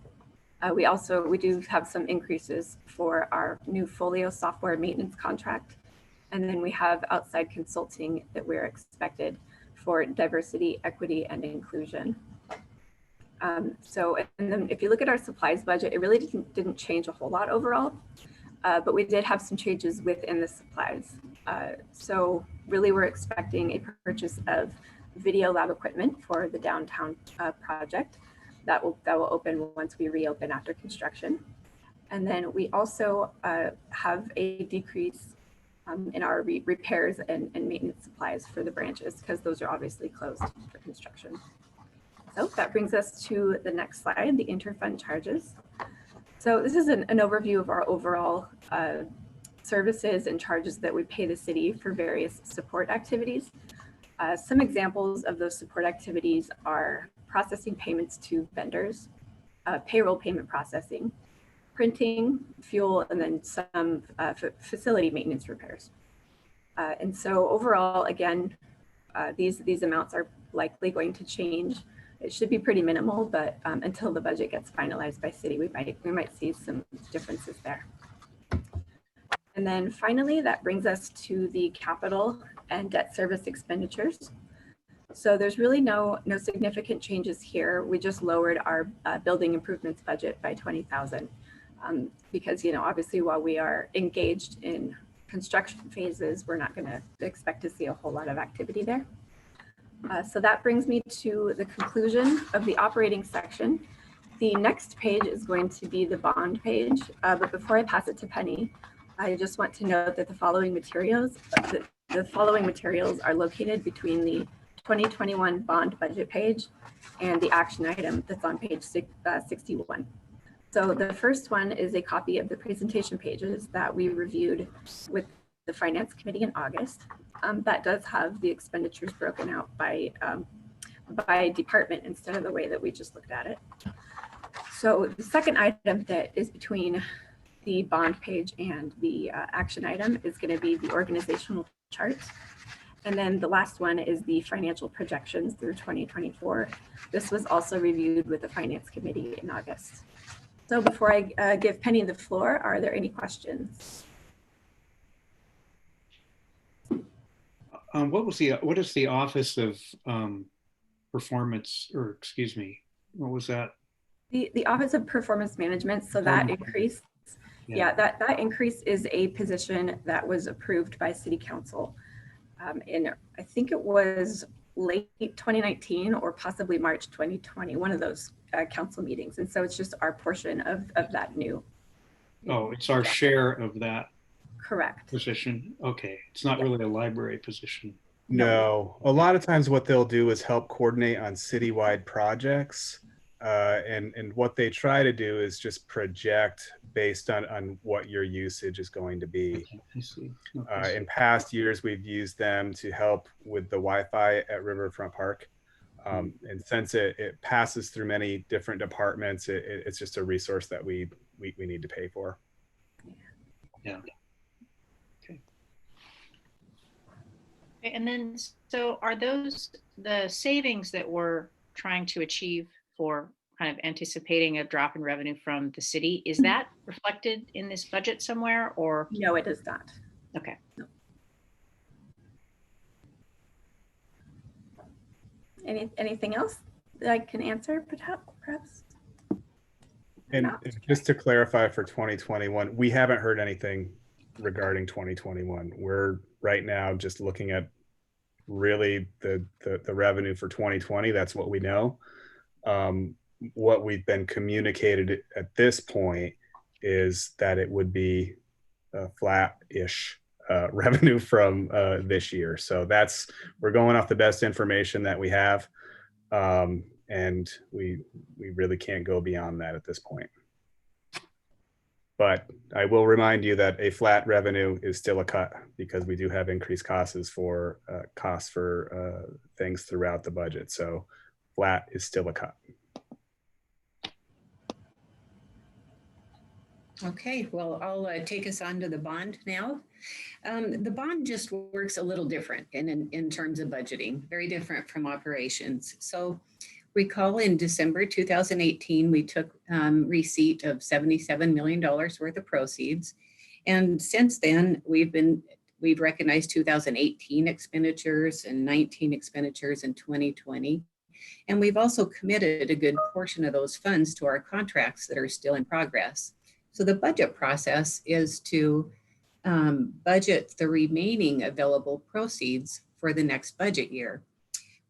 We do have some increases for our new Folio software maintenance contract. And then we have outside consulting that we're expected for diversity, equity, and inclusion. And then if you look at our supplies budget, it really didn't change a whole lot overall, but we did have some changes within the supplies. So really we're expecting a purchase of video lab equipment for the downtown project that will open once we reopen after construction. And then we also have a decrease in our repairs and maintenance supplies for the branches because those are obviously closed for construction. So that brings us to the next slide, the interfund charges. So this is an overview of our overall services and charges that we pay the city for various support activities. Some examples of those support activities are processing payments to vendors, payroll payment processing, printing, fuel, and then some facility maintenance repairs. And so overall, again, these amounts are likely going to change. It should be pretty minimal, but until the budget gets finalized by city, we might see some differences there. And then finally, that brings us to the capital and debt service expenditures. So there's really no significant changes here. We just lowered our building improvements budget by 20,000 because, obviously while we are engaged in construction phases, we're not going to expect to see a whole lot of activity there. So that brings me to the conclusion of the operating section. The next page is going to be the bond page, but before I pass it to Penny, I just want to note that the following materials are located between the 2021 bond budget page and the action item that's on page 61. So the first one is a copy of the presentation pages that we reviewed with the Finance Committee in August. That does have the expenditures broken out by department instead of the way that we just looked at it. So the second item that is between the bond page and the action item is going to be the organizational chart. And then the last one is the financial projections through 2024. This was also reviewed with the Finance Committee in August. So before I give Penny the floor, are there any questions? What is the Office of Performance, or excuse me, what was that? The Office of Performance Management, so that increase, that increase is a position that was approved by City Council in, I think it was late 2019 or possibly March 2020, one of those council meetings. And so it's just our portion of that new. Oh, it's our share of that. Correct. Position. Okay. It's not really a library position. No, a lot of times what they'll do is help coordinate on citywide projects. And what they try to do is just project based on what your usage is going to be. I see. Okay. In past years, we've used them to help with the Wi-Fi at Riverfront Park. And since it passes through many different departments, it's just a resource that we need to pay for. Yeah. Okay. And then, so are those the savings that we're trying to achieve for kind of anticipating a drop in revenue from the city? Is that reflected in this budget somewhere, or? No, it is not. Okay. No. Anything else that I can answer, perhaps? And Not? just to clarify for 2021, we haven't heard anything regarding 2021. We're right now just looking at really the revenue for 2020. That's what we know. What we've been communicated at this point is that it would be a flat-ish revenue from this year. So we're going off the best information that we have. And we really can't go beyond that at this point. But I will remind you that a flat revenue is still a cut because we do have increased costs for things throughout the budget. So flat is still a cut. Okay, well, I'll take us on to the bond now. The bond just works a little different in terms of budgeting, very different from operations. So recall in December 2018, we took receipt of $77 million worth of proceeds. And since then, we've recognized 2018 expenditures and 19 expenditures in 2020. And we've also committed a good portion of those funds to our contracts that are still in progress. So the budget process is to budget the remaining available proceeds for the next budget year.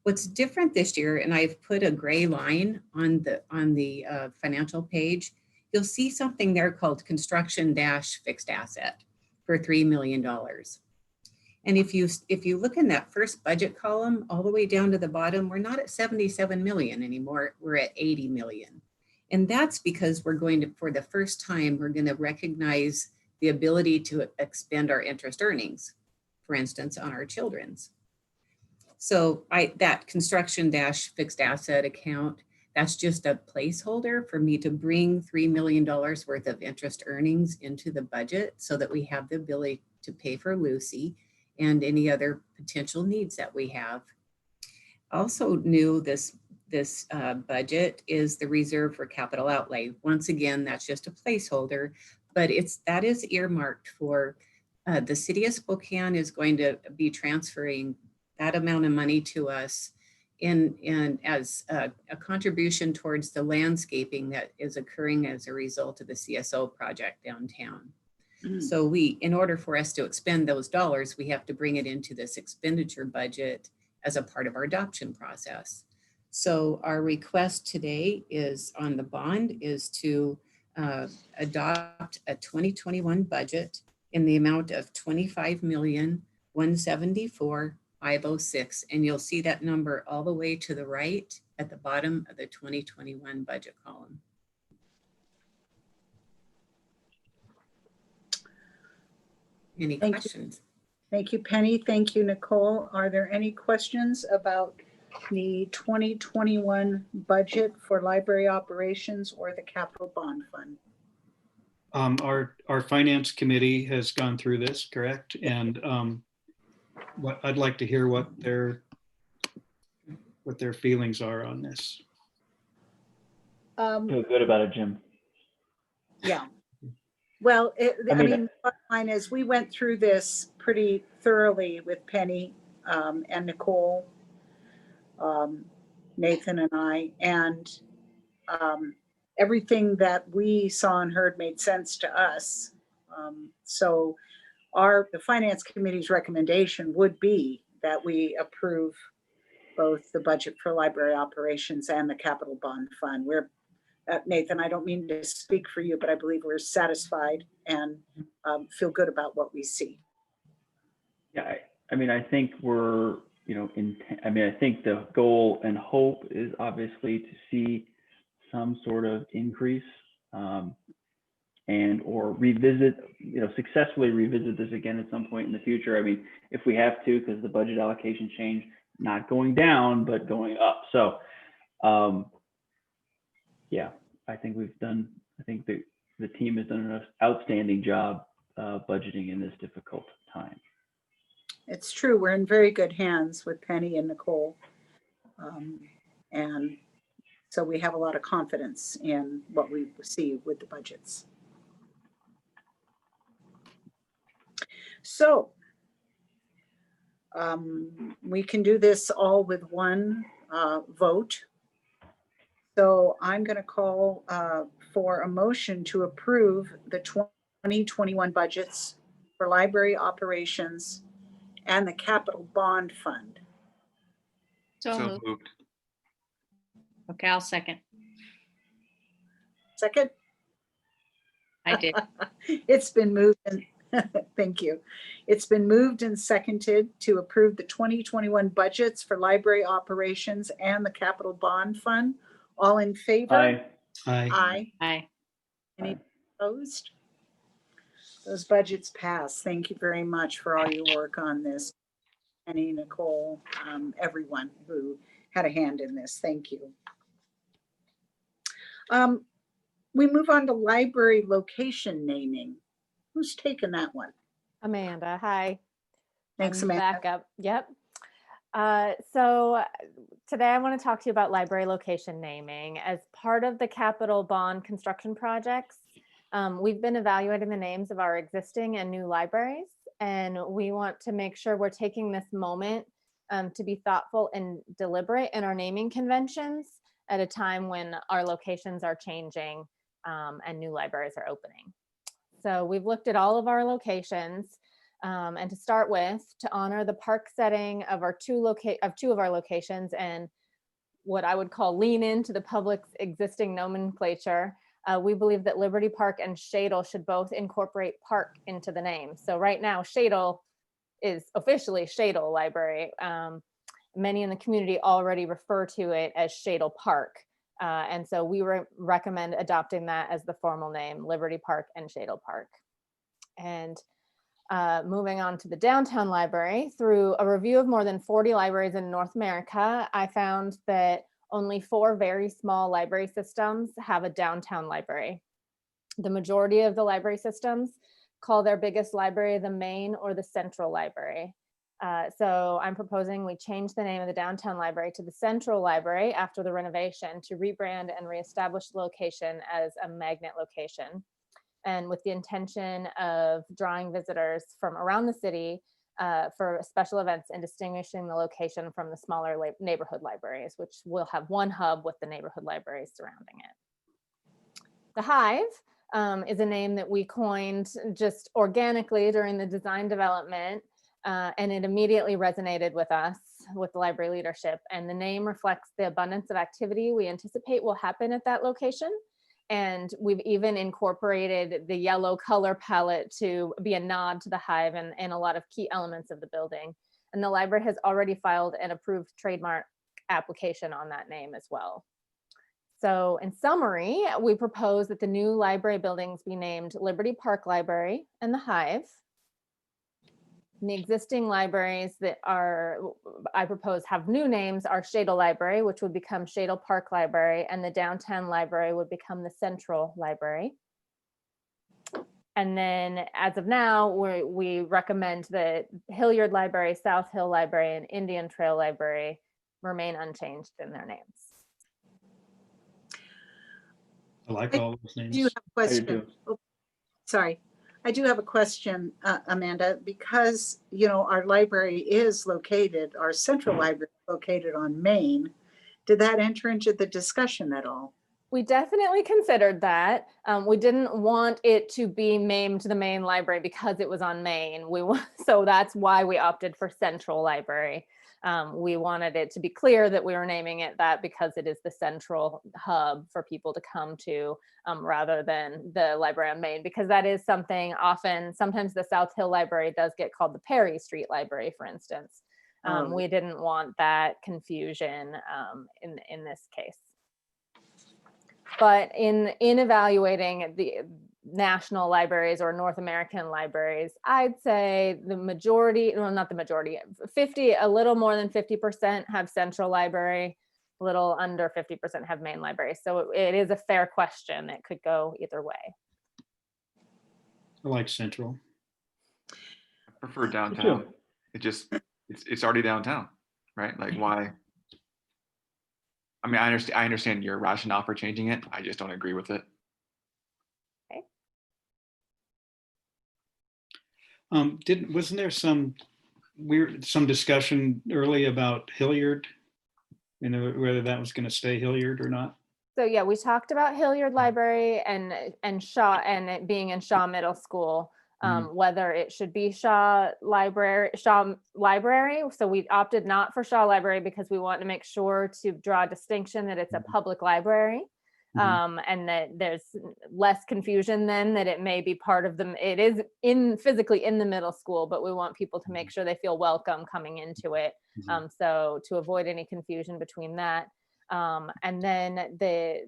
What's different this year, and I've put a gray line on the financial page, you'll see something there called construction-fixed asset for $3 million. And if you look in that first budget column all the way down to the bottom, we're not at 77 million anymore, we're at 80 million. And that's because for the first time, we're going to recognize the ability to expend our interest earnings, for instance, on our children's. So that construction-fixed asset account, that's just a placeholder for me to bring $3 million worth of interest earnings into the budget so that we have the ability to pay for Lucy and any other potential needs that we have. Also new this budget is the reserve for capital outlay. Once again, that's just a placeholder, but that is earmarked for the city of Spokane is going to be transferring that amount of money to us as a contribution towards the landscaping that is occurring as a result of the CSO project downtown. So in order for us to expend those dollars, we have to bring it into this expenditure budget as a part of our adoption process. So our request today is on the bond is to adopt a 2021 budget in the amount of $25,174,506. And you'll see that number all the way to the right at the bottom of the 2021 budget column. Any questions? Thank you, Penny. Thank you, Nicole. Are there any questions about the 2021 budget for library operations or the capital bond fund? Our finance committee has gone through this, correct? And I'd like to hear what their feelings are on this. Feel good about it, Jim. Yeah. Well, I mean, bottom line is we went through this pretty thoroughly with Penny and Nicole, Nathan and I, and everything that we saw and heard made sense to us. So the finance committee's recommendation would be that we approve both the budget for library operations and the capital bond fund. We're Nathan, I don't mean to speak for you, but I believe we're satisfied and feel good about what we see. Yeah, I mean, I think we're, I think the goal and hope is obviously to see some sort of increase and or revisit, successfully revisit this again at some point in the future. I mean, if we have to, because the budget allocation change, not going down, but going up. So, yeah, I think the team has done an outstanding job budgeting in this difficult time. It's true. We're in very good hands with Penny and Nicole. And so we have a lot of confidence in what we see with the budgets. So we can do this all with one vote. So I'm going to call for a motion to approve the 2021 budgets for library operations and the capital bond fund. So moved. Okay, I'll second. Second? I did. It's been moved and thank you. It's been moved and seconded to approve the 2021 budgets for library operations and the capital bond fund. All in favor? Aye. Aye. Aye. Any opposed? Those budgets pass. Thank you very much for all your work on this. Penny, Nicole, everyone who had a hand in this. Thank you. We move on to library location naming. Who's taken that one? Amanda, hi. Thanks, I'm Amanda. back up. Yep. So today I want to talk to you about library location naming. As part of the capital bond construction projects, we've been evaluating the names of our existing and new libraries, and we want to make sure we're taking this moment to be thoughtful and deliberate in our naming conventions at a time when our locations are changing and new libraries are opening. So we've looked at all of our locations, and to start with, to honor the park setting of our two of our locations and what I would call lean into the public's existing nomenclature, we believe that Liberty Park and Shadle should both incorporate park into the name. So right now, Shadle is officially Shadle Library. Many in the community already refer to it as Shadle Park. And so we recommend adopting that as the formal name, Liberty Park and Shadle Park. And moving on to the downtown library, through a review of more than 40 libraries in North America, I found that only 4 very small library systems have a downtown library. The majority of the library systems call their biggest library the main or the central library. So I'm proposing we change the name of the downtown library to the Central Library after the renovation to rebrand and reestablish the location as a magnet location, and with the intention of drawing visitors from around the city for special events and distinguishing the location from the smaller neighborhood libraries, which will have one hub with the neighborhood libraries surrounding it. The Hive is a name that we coined just organically during the design development. And it immediately resonated with us, with the library leadership. And the name reflects the abundance of activity we anticipate will happen at that location. And we've even incorporated the yellow color palette to be a nod to the Hive and a lot of key elements of the building. And the library has already filed an approved trademark application on that name as well. So in summary, we propose that the new library buildings be named Liberty Park Library and the Hive. And the existing libraries that I propose have new names are Shadle Library, which would become Shadle Park Library, and the Downtown Library would become the Central Library. And then as of now, we recommend that Hillyard Library, South Hill Library, and Indian Trail Library remain unchanged in their names. I like all those names. Do you have a question? Oh, sorry. I do have a question, Amanda, because, our library is located, our central library is located on Main. Did that enter into the discussion at all? We definitely considered that. We didn't want it to be named the main library because it was on Main. So that's why we opted for Central Library. We wanted it to be clear that we were naming it that because it is the central hub for people to come to, rather than the library on Main, because that is something sometimes the South Hill Library does get called the Perry Street Library, for instance. We didn't want that confusion in this case. But in evaluating national libraries or North American libraries, I'd say the majority, well, not the majority, 50, a little more than 50% have central library, a little under 50% have main library. So it is a fair question. It could go either way. I like Central. I prefer downtown. It's already downtown, right? Like why? I mean, I understand your rationale for changing it. I just don't agree with it. Wasn't there some discussion early about Hillyard? You know, whether that was going to stay Hillyard or not? So yeah, we talked about Hillyard Library and Shaw, and it being in Shaw Middle School, whether it should be Shaw Library. So we opted not for Shaw Library because we want to make sure to draw a distinction that it's a public library. And that there's less confusion then that it may be part of them. It is physically in the middle school, but we want people to make sure they feel welcome coming into it. So to avoid any confusion between that. And then the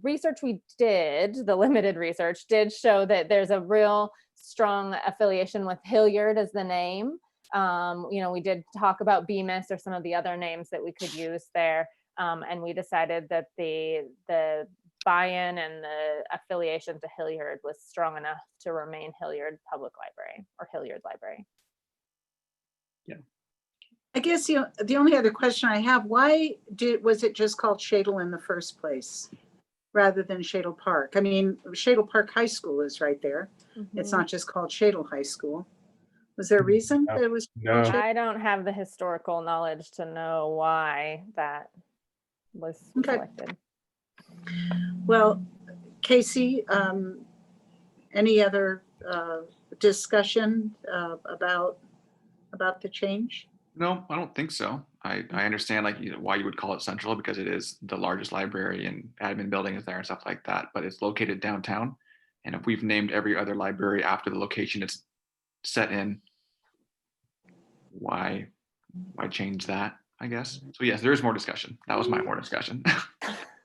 research we did, the limited research, did show that there's a real strong affiliation with Hillyard as the name. You know, we did talk about Bemis or some of the other names that we could use there. And we decided that the buy-in and the affiliation to Hillyard was strong enough to remain Hillyard Public Library or Hillyard Library. Yeah. I guess the only other question I have, why was it just called Shadle in the first place rather than Shadle Park? I mean, Shadle Park High School is right there. It's not just called Shadle High School. Was there a reason that it was called Shadle? I don't have the historical knowledge to know why that was selected. Well, Casey, any other discussion about the change? No, I don't think so. I understand like why you would call it central because it is the largest library and admin building is there and stuff like that, but it's located downtown. And if we've named every other library after the location it's set in, why change that, I guess? So yes, there is more discussion. That was my more discussion.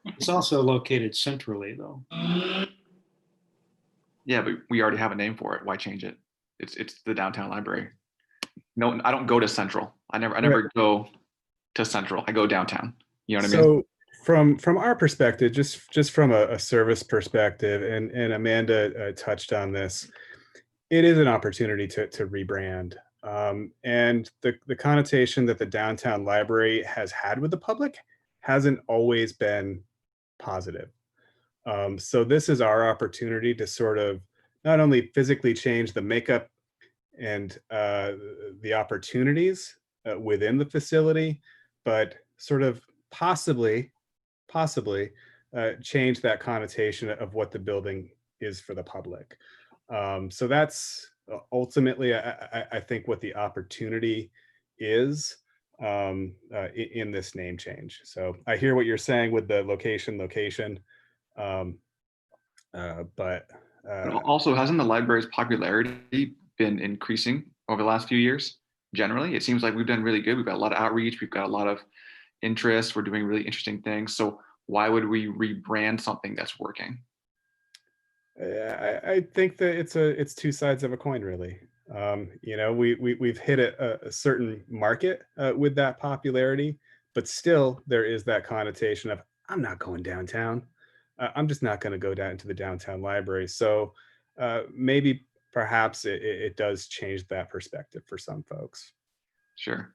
It's also located centrally though. Yeah, but we already have a name for it. Why change it? It's the downtown library. No, I don't go to Central. I never go to Central. I go downtown. You know what I mean? So from our perspective, just from a service perspective, and Amanda touched on this, it is an opportunity to rebrand. And the connotation that the downtown library has had with the public hasn't always been positive. So this is our opportunity to sort of not only physically change the makeup and the opportunities within the facility, but sort of possibly change that connotation of what the building is for the public. So that's ultimately, I think, what the opportunity is in this name change. So I hear what you're saying with the location, but also, hasn't the library's popularity been increasing over the last few years? Generally, it seems like we've done really good. We've got a lot of outreach. We've got a lot of interest. We're doing really interesting things. So why would we rebrand something that's working? I think that it's two sides of a coin, really. You know, we've hit a certain market with that popularity, but still there is that connotation of I'm not going downtown. I'm just not going to go down to the downtown library. So maybe perhaps it does change that perspective for some folks. Sure.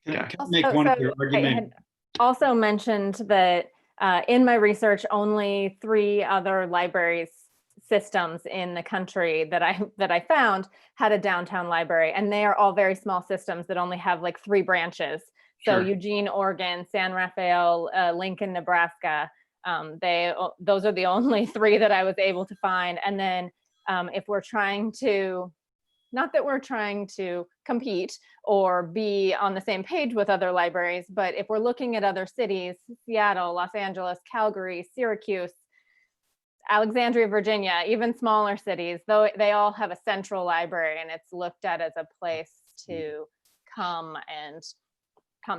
Can I make one other argument? I had also mentioned that in my research, only 3 other libraries systems in the country that I found had a downtown library, and they are all very small systems that only have like 3 branches. So Sure. Eugene, Oregon, San Rafael, Lincoln, Nebraska. Those are the only 3 that I was able to find. And then if we're trying to, not that we're trying to compete or be on the same page with other libraries, but if we're looking at other cities, Seattle, Los Angeles, Calgary, Syracuse, Alexandria, Virginia, even smaller cities, though they all have a central library, and it's looked at as a place to come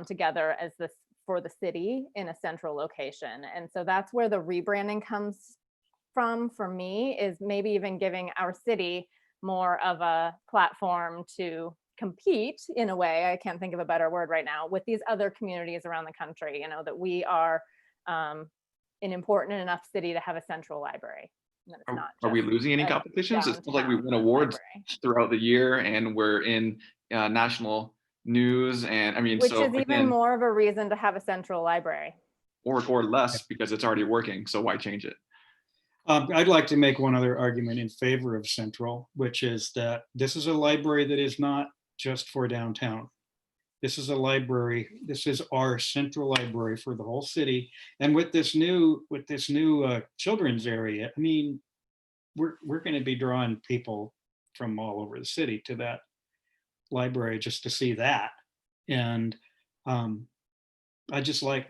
together as for the city in a central location. And so that's where the rebranding comes from for me is maybe even giving our city more of a platform to compete in a way, I can't think of a better word right now, with these other communities around the country, you know, that we are an important enough city to have a central library. Are we losing any competitions? It feels like we win awards throughout the year and we're in national news, and I mean, which so is even again, more of a reason to have a central library. Or less, because it's already working, so why change it? I'd like to make one other argument in favor of Central, which is that this is a library that is not just for downtown. This is a library, this is our central library for the whole city. And with this new children's area, I mean, we're going to be drawing people from all over the city to that library just to see that. And I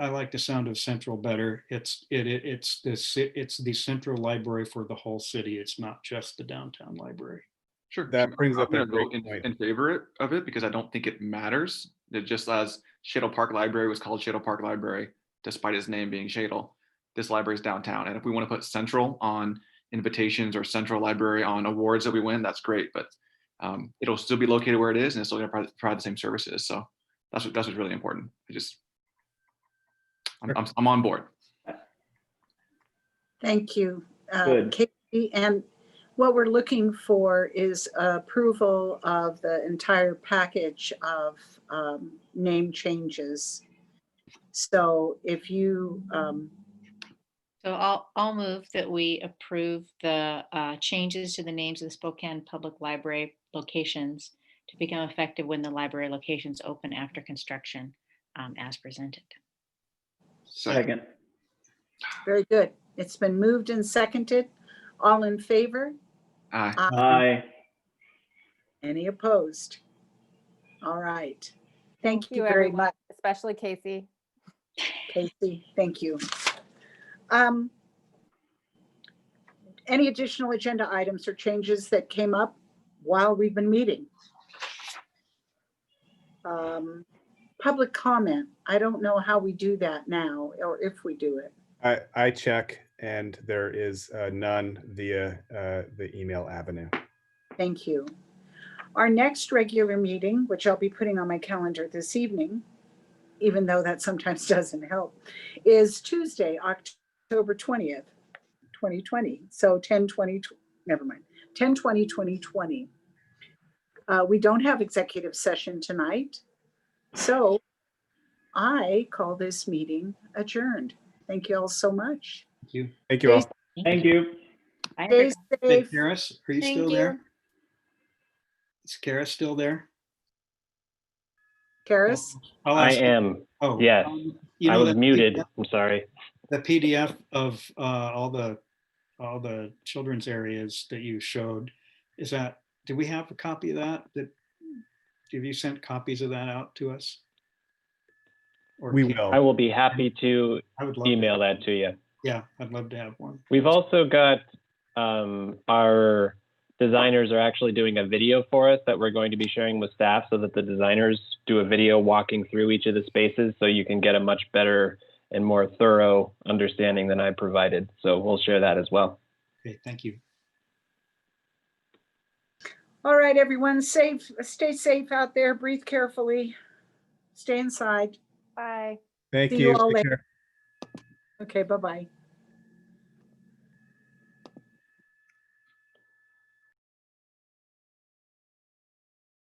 like the sound of Central better. It's the central library for the whole city. It's not just the downtown library. Sure. That brings I'm up a gonna great vote point. in favor of it because I don't think it matters. That just as Shadle Park Library was called Shadle Park Library, despite its name being Shadle, this library is downtown. And if we want to put Central on invitations or Central Library on awards that we win, that's great. But it'll still be located where it is, and it's still going to provide the same services. So that's what's really important. I'm on board. Thank you, Good. Katie. And what we're looking for is approval of the entire package of name changes. So if you, So I'll move that we approve the changes to the names of the Spokane Public Library locations to become effective when the library locations open after construction, as presented. Second. very good. It's been moved and seconded. All in favor? Aye. Aye. Any opposed? All right. Thank you very everyone, much, especially Casey. Casey. Thank you. Any additional agenda items or changes that came up while we've been meeting? Public comment. I don't know how we do that now, or if we do it. I check, and there is none via the email avenue. Thank you. Our next regular meeting, which I'll be putting on my calendar this evening, even though that sometimes doesn't help, is Tuesday, October 20th, 2020. So 10/20, never mind, 10/20/2020. We don't have executive session tonight, so I call this meeting adjourned. Thank you all so much. Thank you. Thank you all. Thank you. Stay Hey, safe. Karis, are you Thank still you. there? Is Karis still there? Karis? I'll I ask you- am. Oh, Yes. you I know was that muted. PDF I'm sorry. The PDF of all the children's areas that you showed, do we have a copy of that? Have you sent copies of that out to us? Or We can- will. I will be happy to I would love email to. that to you. Yeah, I'd love to have one. We've also got our designers are actually doing a video for us that we're going to be sharing with staff so that the designers do a video walking through each of the spaces so you can get a much better and more thorough understanding than I provided. So we'll share that as well. Okay, thank you. All right, everyone, stay safe out there. Breathe carefully. Stay inside. Bye. Thank See you you. all Take later. care. Okay, bye-bye.